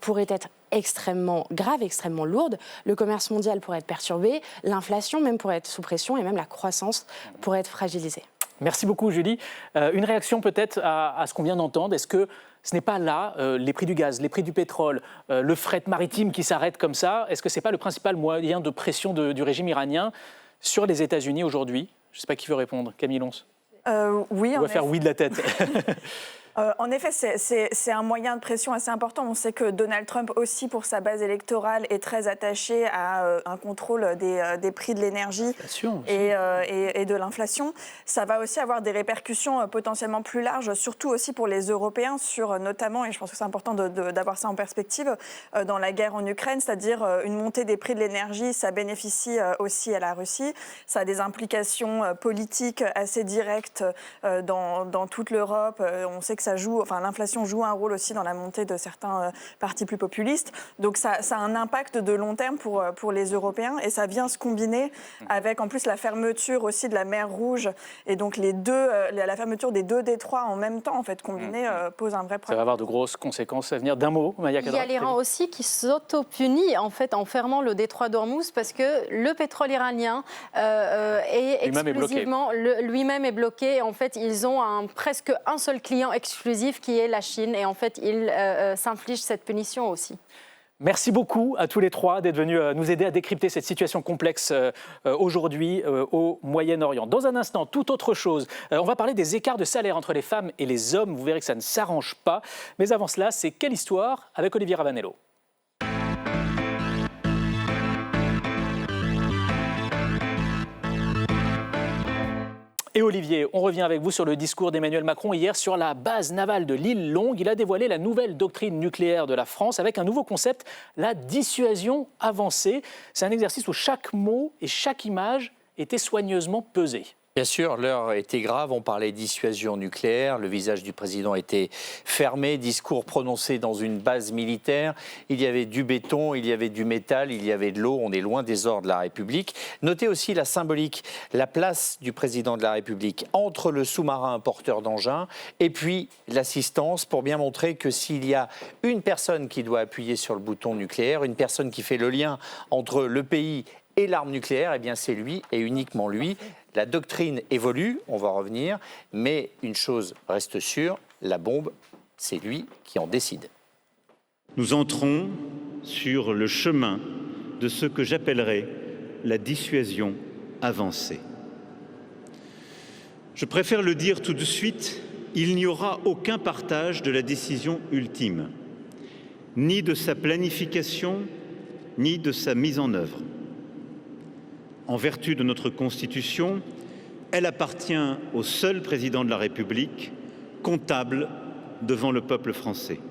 pourraient être extrêmement graves, extrêmement lourdes. Le commerce mondial pourrait être perturbé, l'inflation même pourrait être sous pression et même la croissance pourrait être fragilisée.
Merci beaucoup, Julie. Une réaction peut-être à ce qu'on vient d'entendre. Est-ce que ce n'est pas là les prix du gaz, les prix du pétrole, le fret maritime qui s'arrête comme ça? Est-ce que ce n'est pas le principal moyen de pression du régime iranien sur les États-Unis aujourd'hui? Je ne sais pas qui veut répondre. Camille Lons.
Oui,
on va faire oui de la tête.
En effet, c'est un moyen de pression assez important. On sait que Donald Trump aussi, pour sa base électorale, est très attaché à un contrôle des prix de l'énergie et de l'inflation. Ça va aussi avoir des répercussions potentiellement plus larges, surtout aussi pour les Européens, sur notamment, et je pense que c'est important d'avoir ça en perspective, dans la guerre en Ukraine, c'est-à-dire une montée des prix de l'énergie, ça bénéficie aussi à la Russie. Ça a des implications politiques assez directes dans toute l'Europe. On sait que l'inflation joue un rôle aussi dans la montée de certains partis plus populistes. Donc ça a un impact de long terme pour les Européens et ça vient se combiner avec en plus la fermeture aussi de la mer Rouge et donc la fermeture des deux détroits en même temps en fait combinés pose un vrai problème.
Ça va avoir de grosses conséquences à venir. D'un mot, Maya Kadra.
Il y a l'Iran aussi qui s'auto-punit en fait en fermant le détroit d'Ormuz parce que le pétrole iranien est exclusivement lui-même est bloqué. En fait, ils ont presque un seul client exclusif qui est la Chine et en fait, ils s'infligent cette punition aussi.
Merci beaucoup à tous les trois d'être venus nous aider à décrypter cette situation complexe aujourd'hui au Moyen-Orient. Dans un instant, toute autre chose, on va parler des écarts de salaire entre les femmes et les hommes. Vous verrez que ça ne s'arrange pas. Mais avant cela, c'est Quelle histoire avec Olivier Ravanello. Et Olivier, on revient avec vous sur le discours d'Emmanuel Macron hier sur la base navale de l'île Longue. Il a dévoilé la nouvelle doctrine nucléaire de la France avec un nouveau concept, la dissuasion avancée. C'est un exercice où chaque mot et chaque image était soigneusement pesé.
Bien sûr, l'heure était grave, on parlait dissuasion nucléaire, le visage du président était fermé, discours prononcé dans une base militaire, il y avait du béton, il y avait du métal, il y avait de l'eau, on est loin des ors de la République. Notez aussi la symbolique, la place du président de la République entre le sous-marin porteur d'engins et puis l'assistance pour bien montrer que s'il y a une personne qui doit appuyer sur le bouton nucléaire, une personne qui fait le lien entre le pays et l'arme nucléaire, eh bien c'est lui et uniquement lui. La doctrine évolue, on va revenir, mais une chose reste sûre, la bombe, c'est lui qui en décide.
Nous entrons sur le chemin de ce que j'appellerais la dissuasion avancée. Je préfère le dire tout de suite, il n'y aura aucun partage de la décision ultime, ni de sa planification, ni de sa mise en œuvre. En vertu de notre Constitution, elle appartient au seul président de la République, comptable devant le peuple français.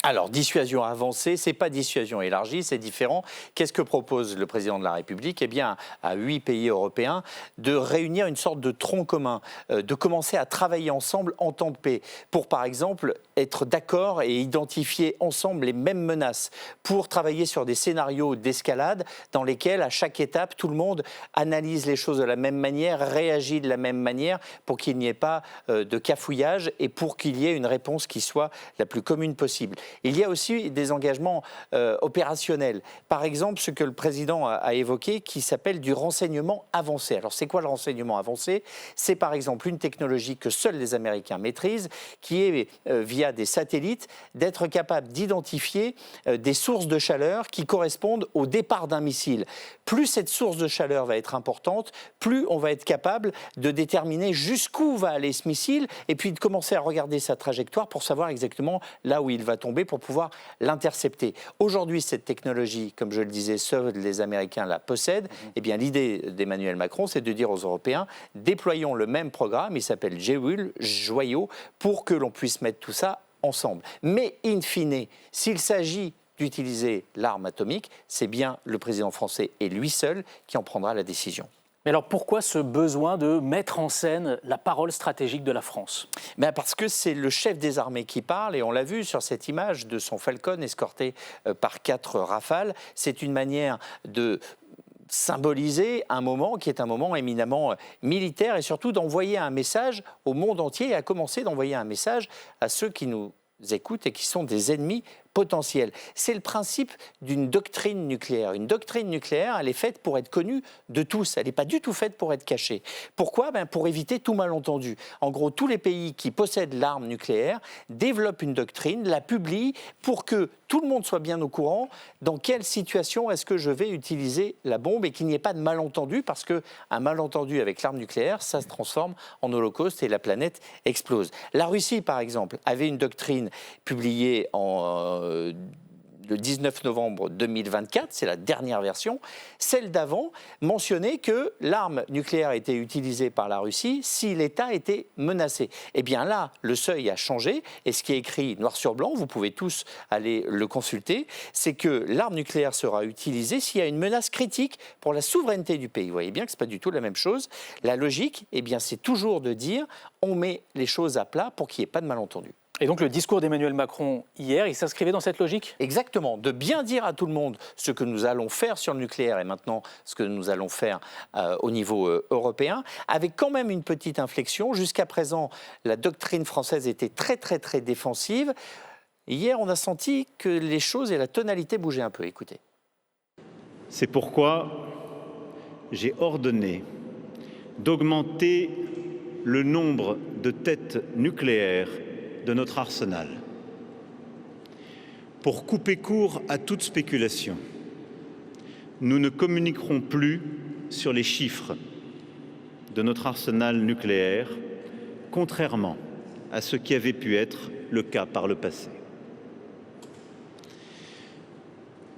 Alors, dissuasion avancée, ce n'est pas dissuasion élargie, c'est différent. Qu'est-ce que propose le président de la République? Eh bien, à 8 pays européens, de réunir une sorte de tronc commun, de commencer à travailler ensemble en temps de paix, pour par exemple être d'accord et identifier ensemble les mêmes menaces, pour travailler sur des scénarios d'escalade dans lesquels, à chaque étape, tout le monde analyse les choses de la même manière, réagit de la même manière, pour qu'il n'y ait pas de cafouillage et pour qu'il y ait une réponse qui soit la plus commune possible. Il y a aussi des engagements opérationnels. Par exemple, ce que le président a évoqué qui s'appelle du renseignement avancé. Alors, c'est quoi le renseignement avancé? C'est par exemple une technologie que seuls les Américains maîtrisent, qui est, via des satellites, d'être capable d'identifier des sources de chaleur qui correspondent au départ d'un missile. Plus cette source de chaleur va être importante, plus on va être capable de déterminer jusqu'où va aller ce missile et puis de commencer à regarder sa trajectoire pour savoir exactement là où il va tomber pour pouvoir l'intercepter. Aujourd'hui, cette technologie, comme je le disais, seuls les Américains la possèdent. Eh bien, l'idée d'Emmanuel Macron, c'est de dire aux Européens, déployons le même programme, il s'appelle JEWEL, Joyau, pour que l'on puisse mettre tout ça ensemble. Mais, in fine, s'il s'agit d'utiliser l'arme atomique, c'est bien le président français et lui seul qui en prendra la décision.
Mais alors pourquoi ce besoin de mettre en scène la parole stratégique de la France?
Parce que c'est le chef des armées qui parle et on l'a vu sur cette image de son Falcon escorté par 4 Rafales. C'est une manière de symboliser un moment qui est un moment éminemment militaire et surtout d'envoyer un message au monde entier et à commencer d'envoyer un message à ceux qui nous écoutent et qui sont des ennemis potentiel. C'est le principe d'une doctrine nucléaire. Une doctrine nucléaire, elle est faite pour être connue de tous. Elle n'est pas du tout faite pour être cachée. Pourquoi? Pour éviter tout malentendu. En gros, tous les pays qui possèdent l'arme nucléaire développent une doctrine, la publient pour que tout le monde soit bien au courant dans quelle situation est-ce que je vais utiliser la bombe et qu'il n'y ait pas de malentendu parce qu'un malentendu avec l'arme nucléaire, ça se transforme en holocauste et la planète explose. La Russie, par exemple, avait une doctrine publiée le 19 novembre 2024, c'est la dernière version. Celle d'avant mentionnait que l'arme nucléaire était utilisée par la Russie si l'État était menacé. Eh bien là, le seuil a changé et ce qui est écrit noir sur blanc, vous pouvez tous aller le consulter, c'est que l'arme nucléaire sera utilisée s'il y a une menace critique pour la souveraineté du pays. Vous voyez bien que ce n'est pas du tout la même chose. La logique, eh bien, c'est toujours de dire on met les choses à plat pour qu'il n'y ait pas de malentendu.
Et donc le discours d'Emmanuel Macron hier, il s'inscrivait dans cette logique?
Exactement, de bien dire à tout le monde ce que nous allons faire sur le nucléaire et maintenant ce que nous allons faire au niveau européen, avec quand même une petite inflexion. Jusqu'à présent, la doctrine française était très défensive. Hier, on a senti que les choses et la tonalité bougeaient un peu. Écoutez.
C'est pourquoi j'ai ordonné d'augmenter le nombre de têtes nucléaires de notre arsenal. Pour couper court à toute spéculation, nous ne communiquerons plus sur les chiffres de notre arsenal nucléaire, contrairement à ce qui avait pu être le cas par le passé.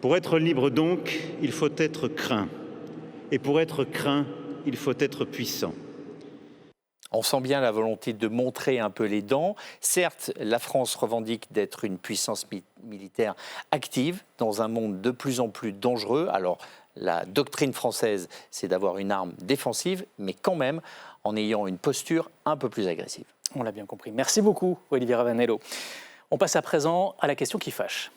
Pour être libre donc, il faut être craint. Et pour être craint, il faut être puissant.
On sent bien la volonté de montrer un peu les dents. Certes, la France revendique d'être une puissance militaire active dans un monde de plus en plus dangereux. Alors, la doctrine française, c'est d'avoir une arme défensive, mais quand même en ayant une posture un peu plus agressive.
On l'a bien compris. Merci beaucoup, Olivier Ravanello. On passe à présent à la question qui fâche.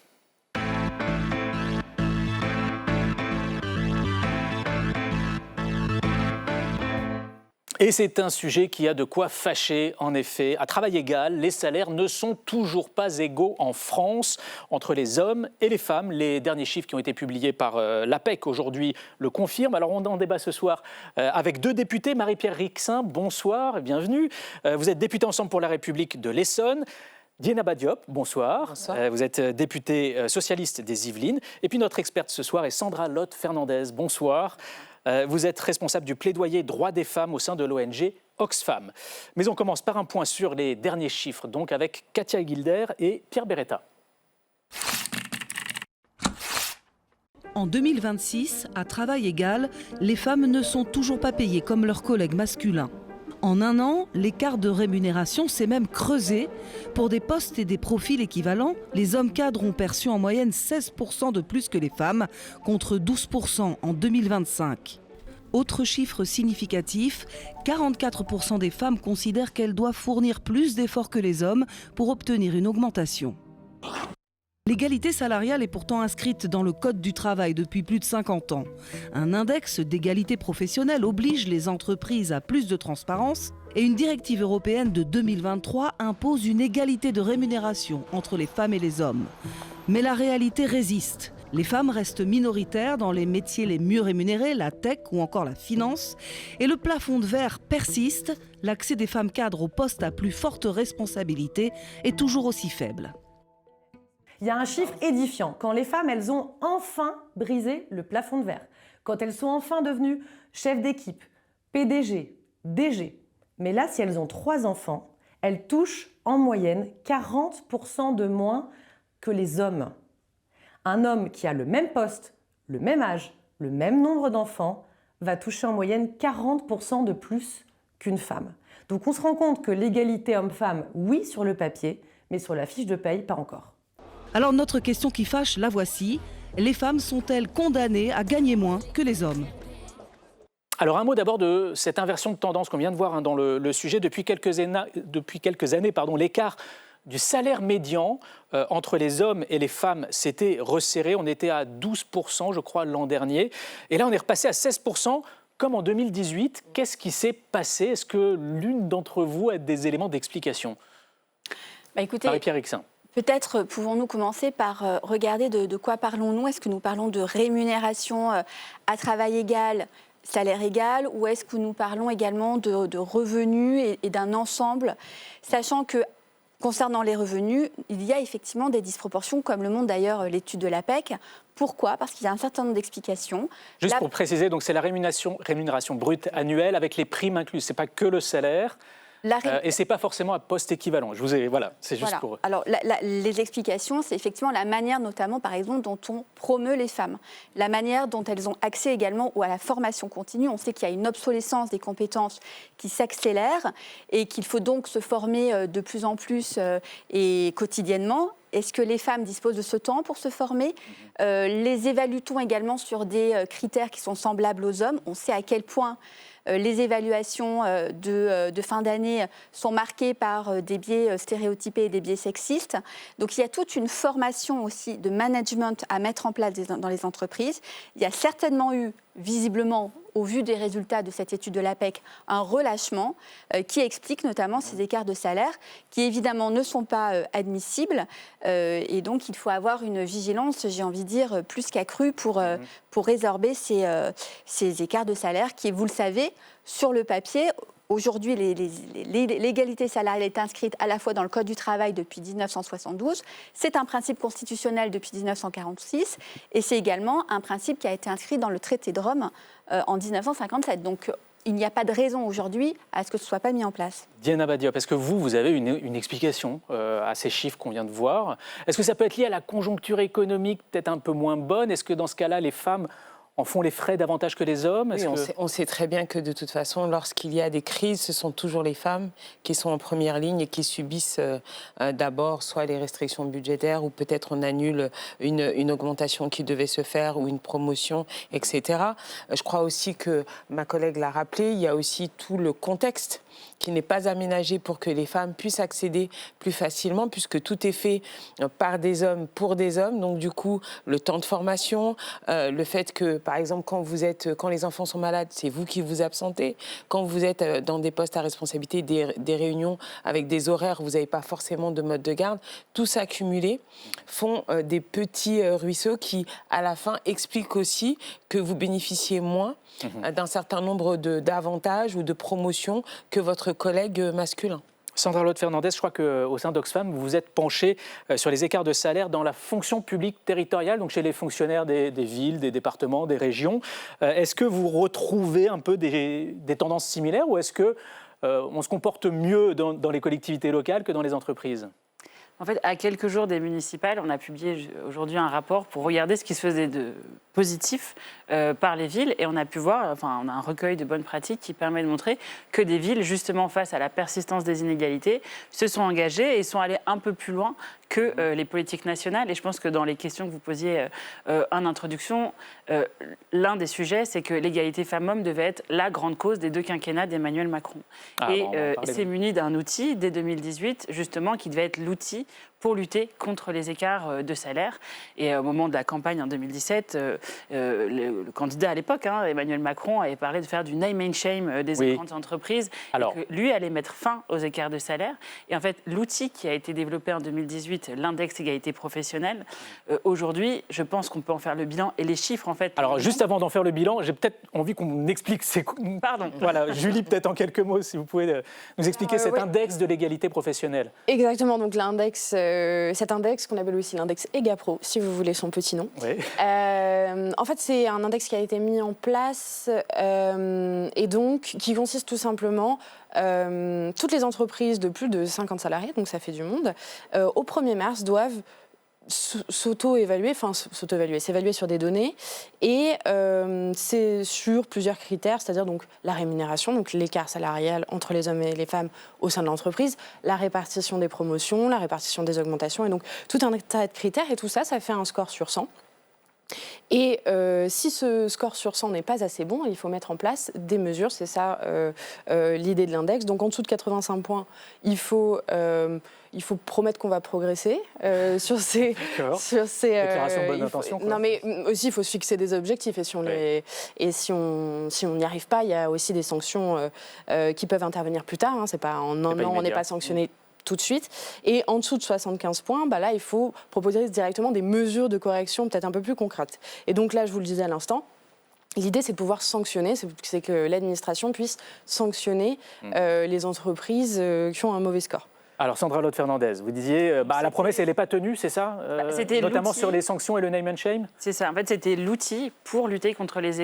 Et c'est un sujet qui a de quoi fâcher, en effet. À travail égal, les salaires ne sont toujours pas égaux en France entre les hommes et les femmes. Les derniers chiffres qui ont été publiés par l'APEC aujourd'hui le confirment. Alors on en débat ce soir avec deux députés. Marie-Pierre Rixain, bonsoir et bienvenue. Vous êtes députée Ensemble pour la République de l'Essonne. Dieynaba Diop, bonsoir. Bonsoir. Vous êtes députée socialiste des Yvelines. Et puis notre experte ce soir est Sandra Lotte Fernandez. Bonsoir. Vous êtes responsable du plaidoyer droit des femmes au sein de l'ONG Oxfam. Mais on commence par un point sur les derniers chiffres, donc avec Katia Gilder et Pierre Beretta.
En 2026, à travail égal, les femmes ne sont toujours pas payées comme leurs collègues masculins. En un an, l'écart de rémunération s'est même creusé. Pour des postes et des profils équivalents, les hommes cadres ont perçu en moyenne 16% de plus que les femmes, contre 12% en 2025. Autre chiffre significatif, 44% des femmes considèrent qu'elles doivent fournir plus d'efforts que les hommes pour obtenir une augmentation. L'égalité salariale est pourtant inscrite dans le Code du travail depuis plus de 50 ans. Un index d'égalité professionnelle oblige les entreprises à plus de transparence et une directive européenne de 2023 impose une égalité de rémunération entre les femmes et les hommes. Mais la réalité résiste. Les femmes restent minoritaires dans les métiers les mieux rémunérés, la tech ou encore la finance. Et le plafond de verre persiste. L'accès des femmes cadres aux postes à plus forte responsabilité est toujours aussi faible.
Il y a un chiffre édifiant. Quand les femmes, elles ont enfin brisé le plafond de verre. Quand elles sont enfin devenues chefs d'équipe, PDG, DG. Mais là, si elles ont 3 enfants, elles touchent en moyenne 40% de moins que les hommes. Un homme qui a le même poste, le même âge, le même nombre d'enfants, va toucher en moyenne 40% de plus qu'une femme. Donc on se rend compte que l'égalité homme-femme, oui, sur le papier, mais sur la fiche de paye, pas encore.
Alors notre question qui fâche, la voici. Les femmes sont-elles condamnées à gagner moins que les hommes ?
Alors un mot d'abord de cette inversion de tendance qu'on vient de voir dans le sujet. Depuis quelques années, l'écart du salaire médian entre les hommes et les femmes s'était resserré. On était à 12%, je crois, l'an dernier. Et là, on est repassé à 16%, comme en 2018. Qu'est-ce qui s'est passé ? Est-ce que l'une d'entre vous a des éléments d'explication ?
Écoutez,
Marie-Pierre Rixain.
Peut-être pouvons-nous commencer par regarder de quoi parlons-nous. Est-ce que nous parlons de rémunération à travail égal, salaire égal, ou est-ce que nous parlons également de revenus et d'un ensemble, sachant que concernant les revenus, il y a effectivement des disproportions, comme le montre d'ailleurs l'étude de l'APEC. Pourquoi ? Parce qu'il y a un certain nombre d'explications.
Juste pour préciser, donc c'est la rémunération brute annuelle avec les primes incluses. Ce n'est pas que le salaire. Et ce n'est pas forcément à poste équivalent. C'est juste pour...
Alors, les explications, c'est effectivement la manière, notamment, par exemple, dont on promeut les femmes. La manière dont elles ont accès également à la formation continue. On sait qu'il y a une obsolescence des compétences qui s'accélère et qu'il faut donc se former de plus en plus et quotidiennement. Est-ce que les femmes disposent de ce temps pour se former ? Les évalue-t-on également sur des critères qui sont semblables aux hommes ? On sait à quel point les évaluations de fin d'année sont marquées par des biais stéréotypés et des biais sexistes. Donc il y a toute une formation aussi de management à mettre en place dans les entreprises. Il y a certainement eu, visiblement, au vu des résultats de cette étude de l'APEC, un relâchement qui explique notamment ces écarts de salaire qui évidemment ne sont pas admissibles et donc il faut avoir une vigilance, j'ai envie de dire, plus qu'accrue pour résorber ces écarts de salaire qui, vous le savez, sur le papier, Aujourd'hui, l'égalité salariale est inscrite à la fois dans le Code du travail depuis 1972, c'est un principe constitutionnel depuis 1946, et c'est également un principe qui a été inscrit dans le traité de Rome en 1957. Donc, il n'y a pas de raison aujourd'hui à ce que ce ne soit pas mis en place.
Diana Badiop, est-ce que vous avez une explication à ces chiffres qu'on vient de voir? Est-ce que ça peut être lié à la conjoncture économique peut-être un peu moins bonne? Est-ce que dans ce cas-là, les femmes en font les frais davantage que les hommes?
Oui, on sait très bien que de toute façon, lorsqu'il y a des crises, ce sont toujours les femmes qui sont en première ligne et qui subissent d'abord soit les restrictions budgétaires ou peut-être on annule une augmentation qui devait se faire ou une promotion, etc. Je crois aussi que ma collègue l'a rappelé, il y a aussi tout le contexte qui n'est pas aménagé pour que les femmes puissent accéder plus facilement, puisque tout est fait par des hommes pour des hommes. Donc du coup, le temps de formation, le fait que, par exemple, quand les enfants sont malades, c'est vous qui vous absentez. Quand vous êtes dans des postes à responsabilité, des réunions avec des horaires, vous n'avez pas forcément de mode de garde. Tout ça cumulé font des ruisseaux qui, à la fin, expliquent aussi que vous bénéficiez moins d'un certain nombre d'avantages ou de promotions que votre collègue masculin.
Sandra Lotte Fernandez, je crois qu'au sein d'Oxfam, vous vous êtes penchée sur les écarts de salaire dans la fonction publique territoriale, donc chez les fonctionnaires des villes, des départements, des régions. Est-ce que vous retrouvez un peu des tendances similaires ou est-ce qu'on se comporte mieux dans les collectivités locales que dans les entreprises ?
En fait, à quelques jours des municipales, on a publié aujourd'hui un rapport pour regarder ce qui se faisait de positif par les villes. Et on a pu voir, on a un recueil de bonnes pratiques qui permet de montrer que des villes, justement face à la persistance des inégalités, se sont engagées et sont allées un peu plus loin que les politiques nationales. Et je pense que dans les questions que vous posiez en introduction, l'un des sujets, c'est que l'égalité femmes-hommes devait être la grande cause des 2 quinquennats d'Emmanuel Macron. Et c'est muni d'un outil, dès 2018, justement, qui devait être l'outil pour lutter contre les écarts de salaire. Et au moment de la campagne en 2017, le candidat à l'époque, Emmanuel Macron, avait parlé de faire du name and shame des grandes entreprises. Alors, et que lui allait mettre fin aux écarts de salaire. Et en fait, l'outil qui a été développé en 2018, l'index égalité professionnelle, aujourd'hui, je pense qu'on peut en faire le bilan et les chiffres, en fait.
Alors, juste avant d'en faire le bilan, j'ai peut-être envie qu'on explique.
Pardon.
Voilà, Julie, peut-être en quelques mots, si vous pouvez nous expliquer cet index de l'égalité professionnelle.
Exactement, donc l'index, cet index qu'on appelle aussi l'index EGAPRO, si vous voulez son petit nom.
Oui.
En fait, c'est un index qui a été mis en place et donc qui consiste tout simplement toutes les entreprises de plus de 50 salariés, donc ça fait du monde, au 1er mars doivent s'auto-évaluer, s'évaluer sur des données et c'est sur plusieurs critères, c'est-à-dire donc la rémunération, donc l'écart salarial entre les hommes et les femmes au sein de l'entreprise, la répartition des promotions, la répartition des augmentations et donc tout un tas de critères et tout ça, ça fait un score sur 100. Et si ce score sur 100 n'est pas assez bon, il faut mettre en place des mesures, c'est ça l'idée de l'index. Donc en dessous de 85 points, il faut promettre qu'on va progresser sur ces
déclaration de bonne intention.
Non, mais aussi il faut se fixer des objectifs et si on n'y arrive pas, il y a aussi des sanctions qui peuvent intervenir plus tard. C'est pas en un an, on n'est pas sanctionné tout de suite. Et en dessous de 75 points, là, il faut proposer directement des mesures de correction peut-être un peu plus concrètes. Et donc là, je vous le disais à l'instant, l'idée, c'est de pouvoir sanctionner, c'est que l'administration puisse sanctionner les entreprises qui ont un mauvais score.
Alors Sandra Lotte Fernandez, vous disiez, la promesse, elle n'est pas tenue, c'est ça notamment sur les sanctions et le name and shame.
C'est ça, en fait, c'était l'outil pour lutter contre les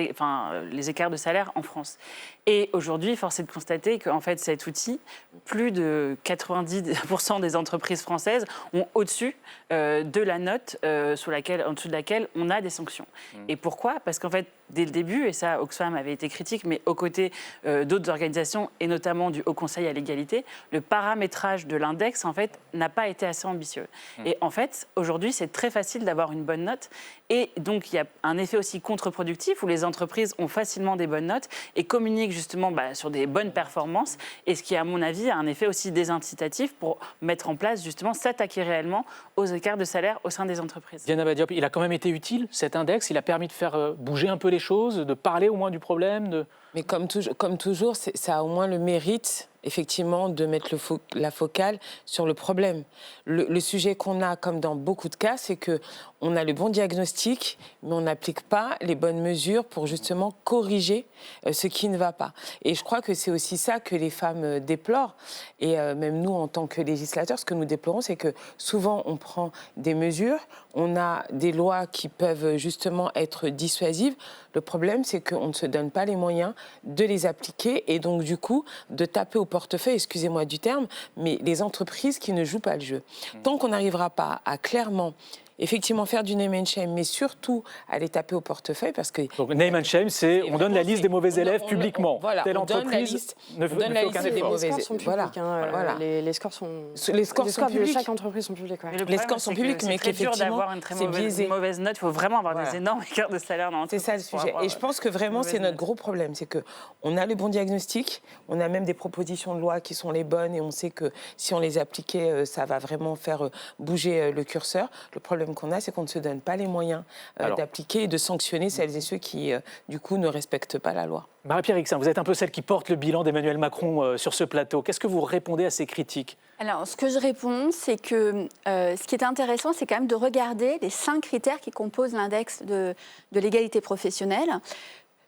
écarts de salaire en France. Et aujourd'hui, force est de constater qu'en fait, cet outil, plus de 90% des entreprises françaises ont au-dessus de la note en dessous de laquelle on a des sanctions. Et pourquoi ? Parce qu'en fait, dès le début, et ça, Oxfam avait été critique, mais aux côtés d'autres organisations, et notamment du Haut Conseil à l'égalité, le paramétrage de l'index, en fait, n'a pas été assez ambitieux. Et en fait, aujourd'hui, c'est très facile d'avoir une bonne note. Et donc, il y a un effet aussi contre-productif où les entreprises ont facilement des bonnes notes et communiquent justement sur des bonnes performances. Et ce qui, à mon avis, a un effet aussi désincitatif pour mettre en place, justement, s'attaquer réellement aux écarts de salaire au sein des entreprises.
Diana Badiop, il a quand même été utile, cet index. Il a permis de faire bouger un peu les choses, de parler au moins du problème.
Mais comme toujours, ça a au moins le mérite effectivement de mettre la focale sur le problème. Le sujet qu'on a, comme dans beaucoup de cas, c'est qu'on a le bon diagnostic, mais on n'applique pas les bonnes mesures pour justement corriger ce qui ne va pas. Et je crois que c'est aussi ça que les femmes déplorent. Et même nous, en tant que législateurs, ce que nous déplorons, c'est que souvent on prend des mesures, on a des lois qui peuvent justement être dissuasives. Le problème, c'est qu'on ne se donne pas les moyens de les appliquer et donc du coup de taper au portefeuille, excusez-moi du terme, mais les entreprises qui ne jouent pas le jeu. Tant qu'on n'arrivera pas à clairement effectivement faire du name and shame, mais surtout à les taper au portefeuille parce que...
Donc name and shame, c'est on donne la liste des mauvais élèves publiquement.
Voilà,
Telle
on donne
entreprise
la liste des mauvais élèves.
Les scores sont publics.
Voilà.
Les scores sont...
Les scores sont publics.
De chaque entreprise sont publics. Ouais.
Les
scores sont publics, mais
c'est dur d'avoir une très mauvaise note. Il faut vraiment avoir des énormes écarts de salaire dans l'entreprise.
C'est ça le sujet. Et je pense que vraiment, c'est notre gros problème. C'est qu'on a le bon diagnostic, on a même des propositions de loi qui sont les bonnes et on sait que si on les appliquait, ça va vraiment faire bouger le curseur. Le problème qu'on a, c'est qu'on ne se donne pas les moyens d'appliquer et de sanctionner celles et ceux qui, du coup, ne respectent pas la loi.
Marie-Pierre Rixain, vous êtes un peu celle qui porte le bilan d'Emmanuel Macron sur ce plateau. Qu'est-ce que vous répondez à ces critiques ?
Alors, ce que je réponds, c'est que ce qui est intéressant, c'est quand même de regarder les 5 critères qui composent l'index de l'égalité professionnelle.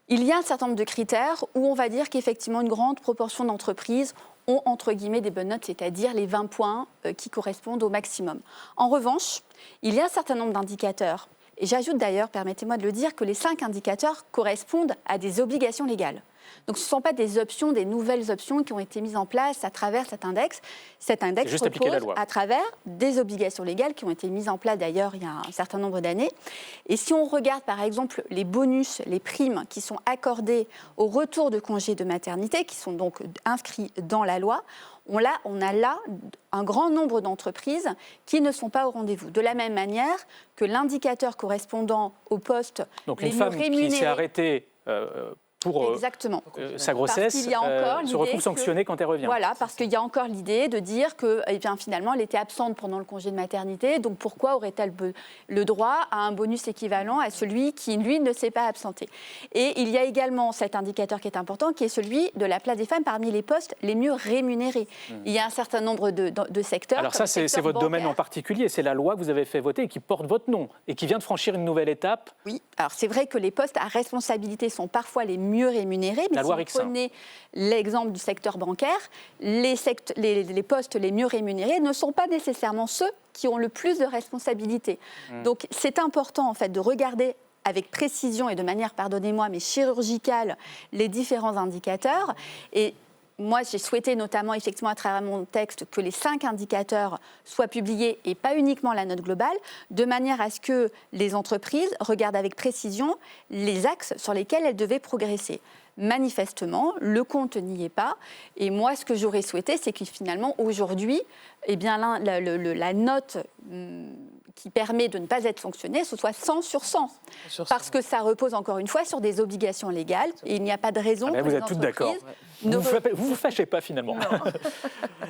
Il y a un certain nombre de critères où on va dire qu'effectivement, une grande proportion d'entreprises ont, entre guillemets, des bonnes notes, c'est-à-dire les 20 points qui correspondent au maximum. En revanche, il y a un certain nombre d'indicateurs, et j'ajoute d'ailleurs, permettez-moi de le dire, que les 5 indicateurs correspondent à des obligations légales. Donc ce ne sont pas des options, des nouvelles options qui ont été mises en place à travers cet index. Cet index repose à travers des obligations légales qui ont été mises en place d'ailleurs il y a un certain nombre d'années. Et si on regarde par exemple les bonus, les primes qui sont accordées au retour de congé de maternité, qui sont donc inscrits dans la loi, on a là un grand nombre d'entreprises qui ne sont pas au rendez-vous. De la même manière que l'indicateur correspondant au poste
donc
les
une femme
mieux rémunérés...
qui s'est arrêtée pour sa grossesse se retrouve sanctionnée quand elle revient.
Voilà, parce qu'il y a encore l'idée de dire que finalement, elle était absente pendant le congé de maternité, donc pourquoi aurait-elle le droit à un bonus équivalent à celui qui, lui, ne s'est pas absenté. Et il y a également cet indicateur qui est important, qui est celui de la place des femmes parmi les postes les mieux rémunérés. Il y a un certain nombre de secteurs.
Alors ça, c'est votre domaine en particulier, c'est la loi que vous avez fait voter et qui porte votre nom et qui vient de franchir une nouvelle étape.
Oui, alors c'est vrai que les postes à responsabilité sont parfois les mieux rémunérés, mais si vous prenez l'exemple du secteur bancaire, les postes les mieux rémunérés ne sont pas nécessairement ceux qui ont le plus de responsabilités. Donc c'est important en fait de regarder avec précision et de manière, pardonnez-moi, mais chirurgicale, les différents indicateurs. Et moi, j'ai souhaité notamment, effectivement, à travers mon texte, que les 5 indicateurs soient publiés et pas uniquement la note globale, de manière à ce que les entreprises regardent avec précision les axes sur lesquels elles devaient progresser. Manifestement, le compte n'y est pas. Et moi, ce que j'aurais souhaité, c'est que finalement, aujourd'hui, eh bien, la note qui permet de ne pas être sanctionné, ce soit 100 sur 100. Parce que ça repose encore une fois sur des obligations légales et il n'y a pas de raison que
vous êtes toutes d'accord. Vous vous fâchez pas finalement.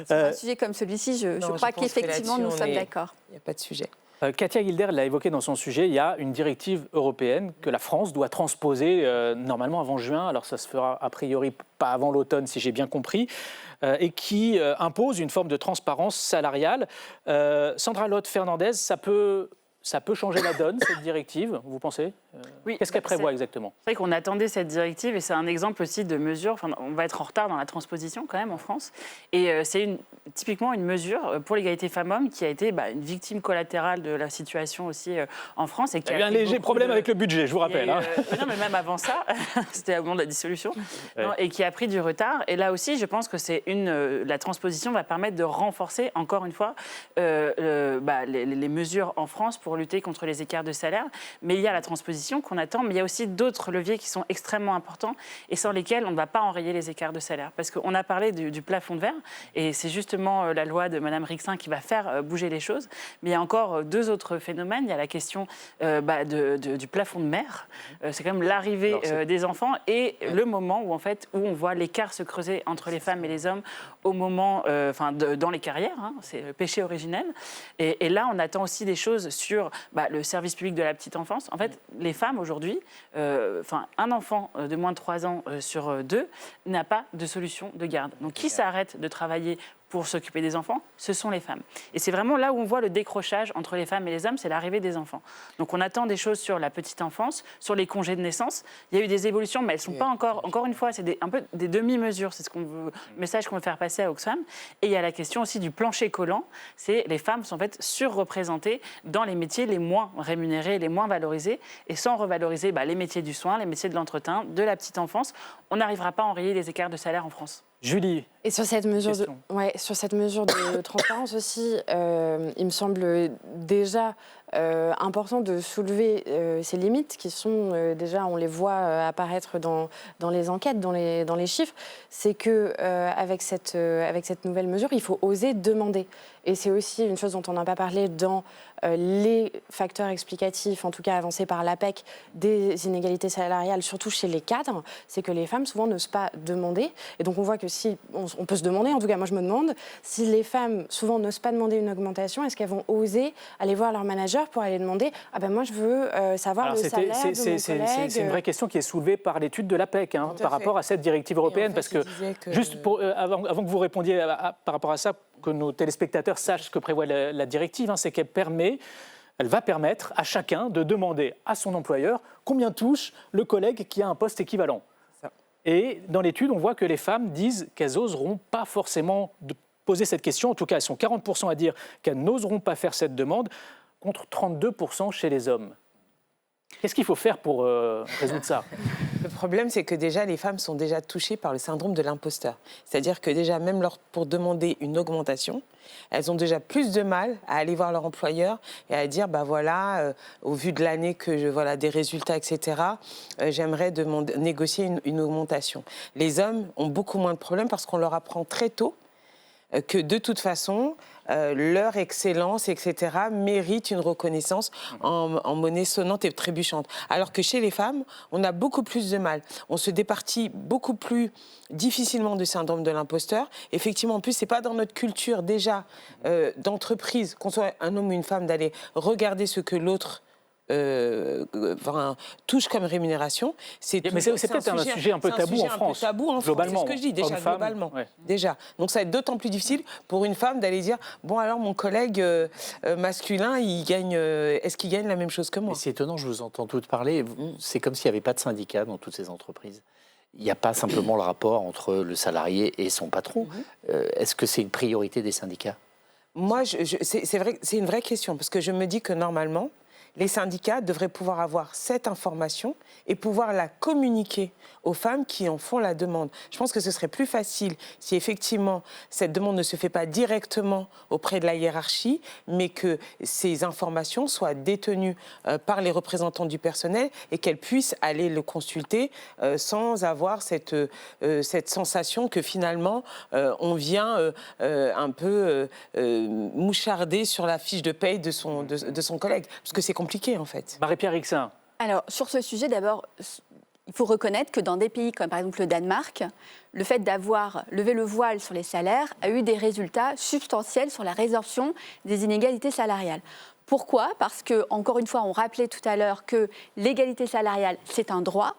Sur un sujet comme celui-ci, je crois qu'effectivement nous sommes d'accord.
Il n'y a pas de sujet.
Katia Gilder l'a évoqué dans son sujet, il y a une directive européenne que la France doit transposer normalement avant juin, alors ça se fera a priori pas avant l'automne si j'ai bien compris, et qui impose une forme de transparence salariale. Sandra Lotte Fernandez, ça peut changer la donne, cette directive, vous pensez ?
Oui.
Qu'est-ce qu'elle prévoit exactement ?
C'est vrai qu'on attendait cette directive et c'est un exemple aussi de mesure. Enfin, on va être en retard dans la transposition quand même en France. Et c'est typiquement une mesure pour l'égalité femmes-hommes qui a été une victime collatérale de la situation aussi en France. Et qui
a eu un léger problème avec le budget, je vous rappelle.
Non, mais même avant ça, c'était au moment de la dissolution, et qui a pris du retard. Et là aussi, je pense que la transposition va permettre de renforcer encore une fois les mesures en France pour lutter contre les écarts de salaire. Mais il y a la transposition qu'on attend, mais il y a aussi d'autres leviers qui sont extrêmement importants et sans lesquels on ne va pas enrayer les écarts de salaire. Parce qu'on a parlé du plafond de verre, et c'est justement la loi de Mme Rixain qui va faire bouger les choses. Mais il y a encore 2 autres phénomènes. Il y a la question du plafond de mer. C'est quand même l'arrivée des enfants et le moment où on voit l'écart se creuser entre les femmes et les hommes au moment, dans les carrières. C'est le péché originel. Et là, on attend aussi des choses sur le service public de la petite enfance. En fait, les femmes aujourd'hui, un enfant de moins de 3 ans sur 2 n'a pas de solution de garde. Donc qui s'arrête de travailler pour s'occuper des enfants, ce sont les femmes. Et c'est vraiment là où on voit le décrochage entre les femmes et les hommes, c'est l'arrivée des enfants. Donc on attend des choses sur la petite enfance, sur les congés de naissance. Il y a eu des évolutions, mais elles ne sont pas encore une fois, c'est un peu des demi-mesures. C'est le message qu'on veut faire passer à Oxfam. Et il y a la question aussi du plancher collant. C'est les femmes sont en fait surreprésentées dans les métiers les moins rémunérés, les moins valorisés. Et sans revaloriser les métiers du soin, les métiers de l'entretien, de la petite enfance, on n'arrivera pas à enrayer les écarts de salaire en France.
Julie.
Et sur cette mesure de transparence aussi, il me semble déjà important de soulever ces limites qui sont déjà, on les voit apparaître dans les enquêtes, dans les chiffres. C'est que avec cette nouvelle mesure, il faut oser demander. Et c'est aussi une chose dont on n'a pas parlé dans les facteurs explicatifs, en tout cas avancés par l'APEC, des inégalités salariales, surtout chez les cadres, c'est que les femmes souvent n'osent pas demander. Et donc on voit que si on peut se demander, en tout cas moi je me demande, si les femmes souvent n'osent pas demander une augmentation, est-ce qu'elles vont oser aller voir leur manager pour aller demander « Ah ben moi je veux savoir le salaire de mon collègue ».
C'est une vraie question qui est soulevée par l'étude de l'APEC par rapport à cette directive européenne. Parce que, juste avant que vous répondiez par rapport à ça, que nos téléspectateurs sachent ce que prévoit la directive, c'est elle va permettre à chacun de demander à son employeur combien touche le collègue qui a un poste équivalent. Et dans l'étude, on voit que les femmes disent qu'elles n'oseront pas forcément poser cette question. En tout cas, elles sont 40% à dire qu'elles n'oseront pas faire cette demande, contre 32% chez les hommes. Qu'est-ce qu'il faut faire pour résoudre ça ?
Le problème, c'est que déjà, les femmes sont déjà touchées par le syndrome de l'imposteur. C'est-à-dire que déjà, même pour demander une augmentation, elles ont déjà plus de mal à aller voir leur employeur et à dire, au vu de l'année des résultats, etc., j'aimerais négocier une augmentation. Les hommes ont beaucoup moins de problèmes parce qu'on leur apprend très tôt que de toute façon, leur excellence, etc., mérite une reconnaissance en monnaie sonnante et trébuchante. Alors que chez les femmes, on a beaucoup plus de mal. On se départit beaucoup plus difficilement du syndrome de l'imposteur. Effectivement, en plus, c'est pas dans notre culture déjà d'entreprise, qu'on soit un homme ou une femme, d'aller regarder ce que l'autre touche comme rémunération.
C'est peut-être un sujet un peu tabou en France. Globalement,
c'est ce que je dis, déjà globalement.
Ouais.
Déjà. Donc ça va être d'autant plus difficile pour une femme d'aller dire bon alors mon collègue masculin, est-ce qu'il gagne la même chose que moi ?
C'est étonnant, je vous entends toutes parler. C'est comme s'il n'y avait pas de syndicat dans toutes ces entreprises. Il n'y a pas simplement le rapport entre le salarié et son patron. Est-ce que c'est une priorité des syndicats ?
Moi, c'est vrai, c'est une vraie question parce que je me dis que normalement, les syndicats devraient pouvoir avoir cette information et pouvoir la communiquer aux femmes qui en font la demande. Je pense que ce serait plus facile si effectivement cette demande ne se fait pas directement auprès de la hiérarchie, mais que ces informations soient détenues par les représentants du personnel et qu'elles puissent aller le consulter sans avoir cette sensation que finalement on vient un peu moucharder sur la fiche de paye de son collègue. Parce que c'est compliqué en fait.
Marie-Pierre Rixain.
Alors sur ce sujet d'abord, il faut reconnaître que dans des pays comme par exemple le Danemark, le fait d'avoir levé le voile sur les salaires a eu des résultats substantiels sur la résorption des inégalités salariales. Pourquoi ? Parce que, encore une fois, on rappelait tout à l'heure que l'égalité salariale, c'est un droit.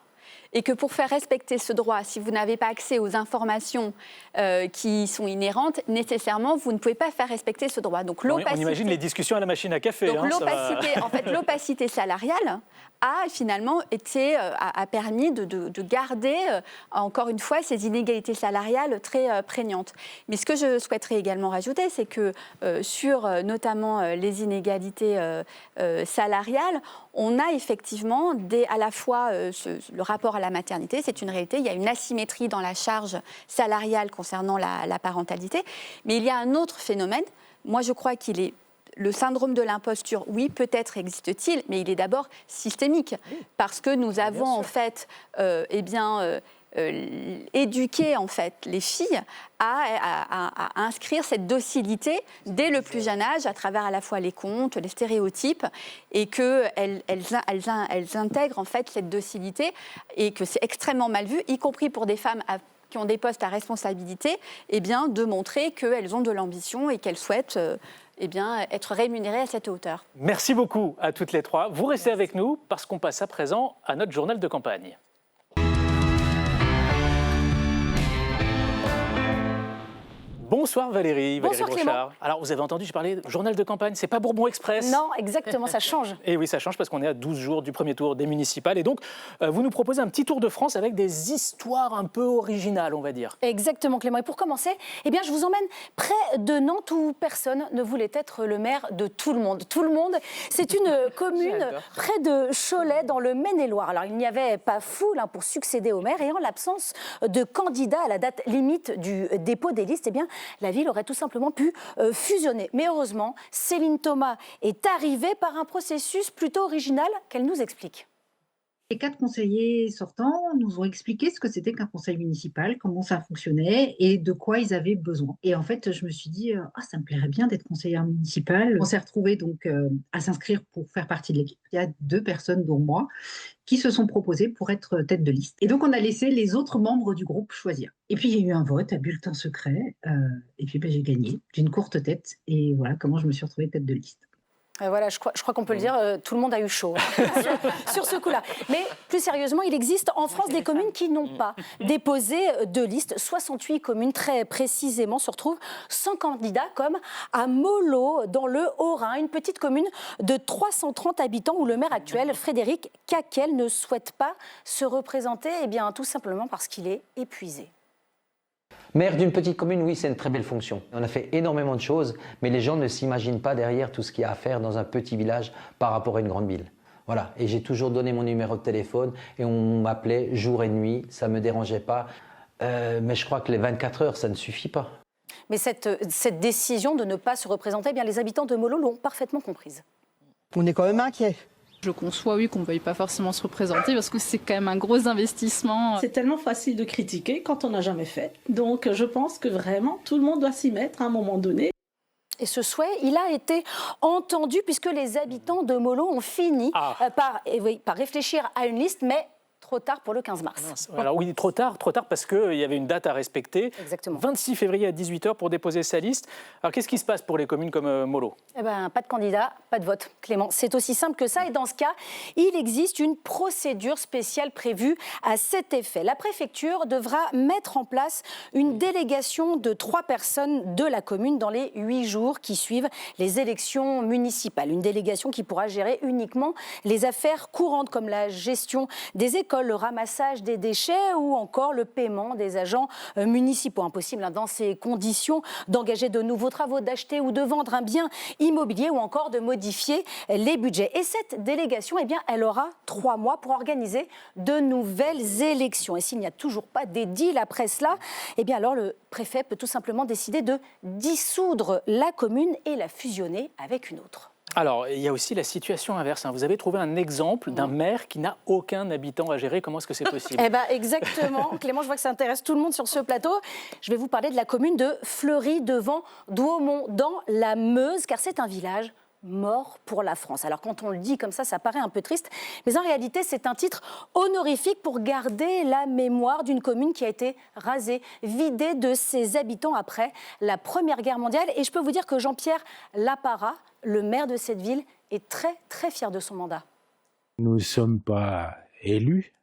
Et que pour faire respecter ce droit, si vous n'avez pas accès aux informations qui sont inhérentes, nécessairement, vous ne pouvez pas faire respecter ce droit. Donc,
on imagine les discussions à la machine à café.
Donc, l'opacité salariale a finalement a permis de garder, encore une fois, ces inégalités salariales très prégnantes. Mais ce que je souhaiterais également rajouter, c'est que sur notamment les inégalités salariales, on a effectivement à la fois le rapport à la maternité, c'est une réalité, il y a une asymétrie dans la charge salariale concernant la parentalité, mais il y a un autre phénomène, moi je crois qu'il est le syndrome de l'imposture, oui, peut-être existe-t-il, mais il est d'abord systémique, parce que nous avons en fait, éduquer en fait les filles à inscrire cette docilité dès le plus jeune âge à travers à la fois les contes, les stéréotypes et qu'elles intègrent en fait cette docilité et que c'est extrêmement mal vu, y compris pour des femmes qui ont des postes à responsabilité, eh bien, de montrer qu'elles ont de l'ambition et qu'elles souhaitent être rémunérées à cette hauteur.
Merci beaucoup à toutes les trois. Vous restez avec nous parce qu'on passe à présent à notre journal de campagne. Bonsoir Valérie.
Bonsoir
Valérie Brochard. Alors vous avez entendu, je parlais de journal de campagne, c'est pas Bourbon Express.
Non, exactement, ça change.
Et oui, ça change parce qu'on est à 12 jours du premier tour des municipales. Et donc, vous nous proposez un petit tour de France avec des histoires un peu originales, on va dire.
Exactement Clément. Et pour commencer, je vous emmène près de Nantes où personne ne voulait être le maire de tout le monde. Tout le monde, c'est une commune près de Cholet dans le Maine-et-Loire. Alors il n'y avait pas foule pour succéder au maire et en l'absence de candidats à la date limite du dépôt des listes, la ville aurait tout simplement pu fusionner. Mais heureusement, Céline Thomas est arrivée par un processus plutôt original qu'elle nous explique.
Les 4 conseillers sortants nous ont expliqué ce que c'était qu'un conseil municipal, comment ça fonctionnait et de quoi ils avaient besoin. Et en fait, je me suis dit, ça me plairait bien d'être conseillère municipale. On s'est retrouvés donc à s'inscrire pour faire partie de l'équipe. Il y a 2 personnes, dont moi, qui se sont proposées pour être tête de liste. Et donc, on a laissé les autres membres du groupe choisir. Et puis, il y a eu un vote à bulletin secret. Et puis, j'ai gagné d'une courte tête. Et voilà comment je me suis retrouvée tête de liste.
Voilà, je crois qu'on peut le dire, tout le monde a eu chaud sur ce coup-là. Mais plus sérieusement, il existe en France des communes qui n'ont pas déposé de liste. 68 communes, très précisément, se retrouvent sans candidat, comme à Mollo, dans le Haut-Rhin, une petite commune de 330 habitants où le maire actuel, Frédéric Caquel, ne souhaite pas se représenter, tout simplement parce qu'il est épuisé.
Maire d'une petite commune, oui, c'est une très belle fonction. On a fait énormément de choses, mais les gens ne s'imaginent pas derrière tout ce qu'il y a à faire dans un petit village par rapport à une grande ville. Voilà, et j'ai toujours donné mon numéro de téléphone et on m'appelait jour et nuit, ça ne me dérangeait pas. Mais je crois que les 24 heures, ça ne suffit pas.
Mais cette décision de ne pas se représenter, les habitants de Mollo l'ont parfaitement comprise.
On est quand même inquiets.
Je conçois, oui, qu'on ne veuille pas forcément se représenter parce que c'est quand même un gros investissement.
C'est tellement facile de critiquer quand on n'a jamais fait. Donc je pense que vraiment tout le monde doit s'y mettre à un moment donné.
Et ce souhait, il a été entendu puisque les habitants de Mollo ont fini par réfléchir à une liste, mais trop tard pour le 15 mars.
Alors oui, trop tard parce qu'il y avait une date à respecter.
Exactement.
26 février à 18h pour déposer sa liste. Alors qu'est-ce qui se passe pour les communes comme Mollo ?
Pas de candidat, pas de vote, Clément. C'est aussi simple que ça. Et dans ce cas, il existe une procédure spéciale prévue à cet effet. La préfecture devra mettre en place une délégation de 3 personnes de la commune dans les 8 jours qui suivent les élections municipales. Une délégation qui pourra gérer uniquement les affaires courantes comme la gestion des écoles, le ramassage des déchets ou encore le paiement des agents municipaux. Impossible dans ces conditions d'engager de nouveaux travaux, d'acheter ou de vendre un bien immobilier ou encore de modifier les budgets. Et cette délégation, elle aura 3 mois pour organiser de nouvelles élections. Et s'il n'y a toujours pas d'édile après cela, alors le préfet peut tout simplement décider de dissoudre la commune et la fusionner avec une autre.
Alors, il y a aussi la situation inverse. Vous avez trouvé un exemple d'un maire qui n'a aucun habitant à gérer. Comment est-ce que c'est possible ?
Exactement. Clément, je vois que ça intéresse tout le monde sur ce plateau. Je vais vous parler de la commune de Fleury-devant-Douaumont, dans la Meuse, car c'est un village mort pour la France. Alors quand on le dit comme ça paraît un peu triste, mais en réalité c'est un titre honorifique pour garder la mémoire d'une commune qui a été rasée, vidée de ses habitants après la Première Guerre mondiale. Et je peux vous dire que Jean-Pierre Lapara, le maire de cette ville, est très très fier de son mandat.
Nous ne sommes pas élus,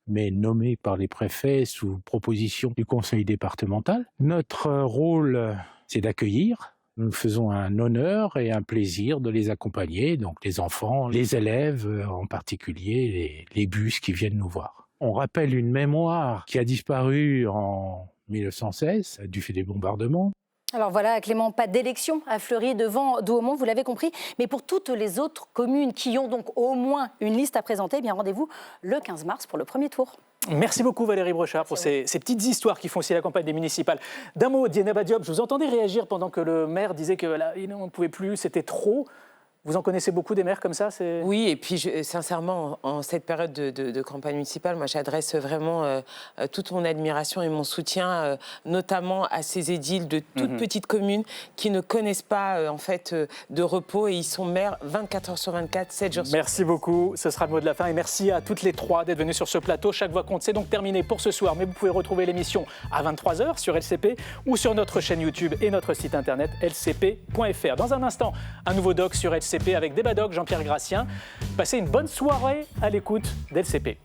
mais nommés par les préfets sous proposition du conseil départemental. Notre rôle, c'est d'accueillir. Nous faisons un honneur et un plaisir de les accompagner, donc les enfants, les élèves, en particulier les bus qui viennent nous voir. On rappelle une mémoire qui a disparu en 1916 du fait des bombardements.
Alors voilà, Clément, pas d'élection à Fleury-devant-Douaumont, vous l'avez compris. Mais pour toutes les autres communes qui ont donc au moins une liste à présenter, rendez-vous le 15 mars pour le premier tour.
Merci beaucoup Valérie Brochard pour ces petites histoires qui font aussi la campagne des municipales. D'un mot, Dienaba Diop, je vous entendais réagir pendant que le maire disait qu'on ne pouvait plus, c'était trop. Vous en connaissez beaucoup des maires comme ça?
Oui, et puis sincèrement, en cette période de campagne municipale, moi j'adresse vraiment toute mon admiration et mon soutien, notamment à ces édiles de toutes petites communes qui ne connaissent pas en fait de repos et ils sont maires 24 heures sur 24, 7 jours sur 7.
Merci beaucoup, ce sera le mot de la fin et merci à toutes les trois d'être venues sur ce plateau. Chaque voix compte, c'est donc terminé pour ce soir, mais vous pouvez retrouver l'émission à 23h sur LCP ou sur notre chaîne YouTube et notre site internet lcp.fr. Dans un instant, un nouveau doc sur LCP avec Débat Doc, Jean-Pierre Grassien. Passez une bonne soirée à l'écoute d'LCP.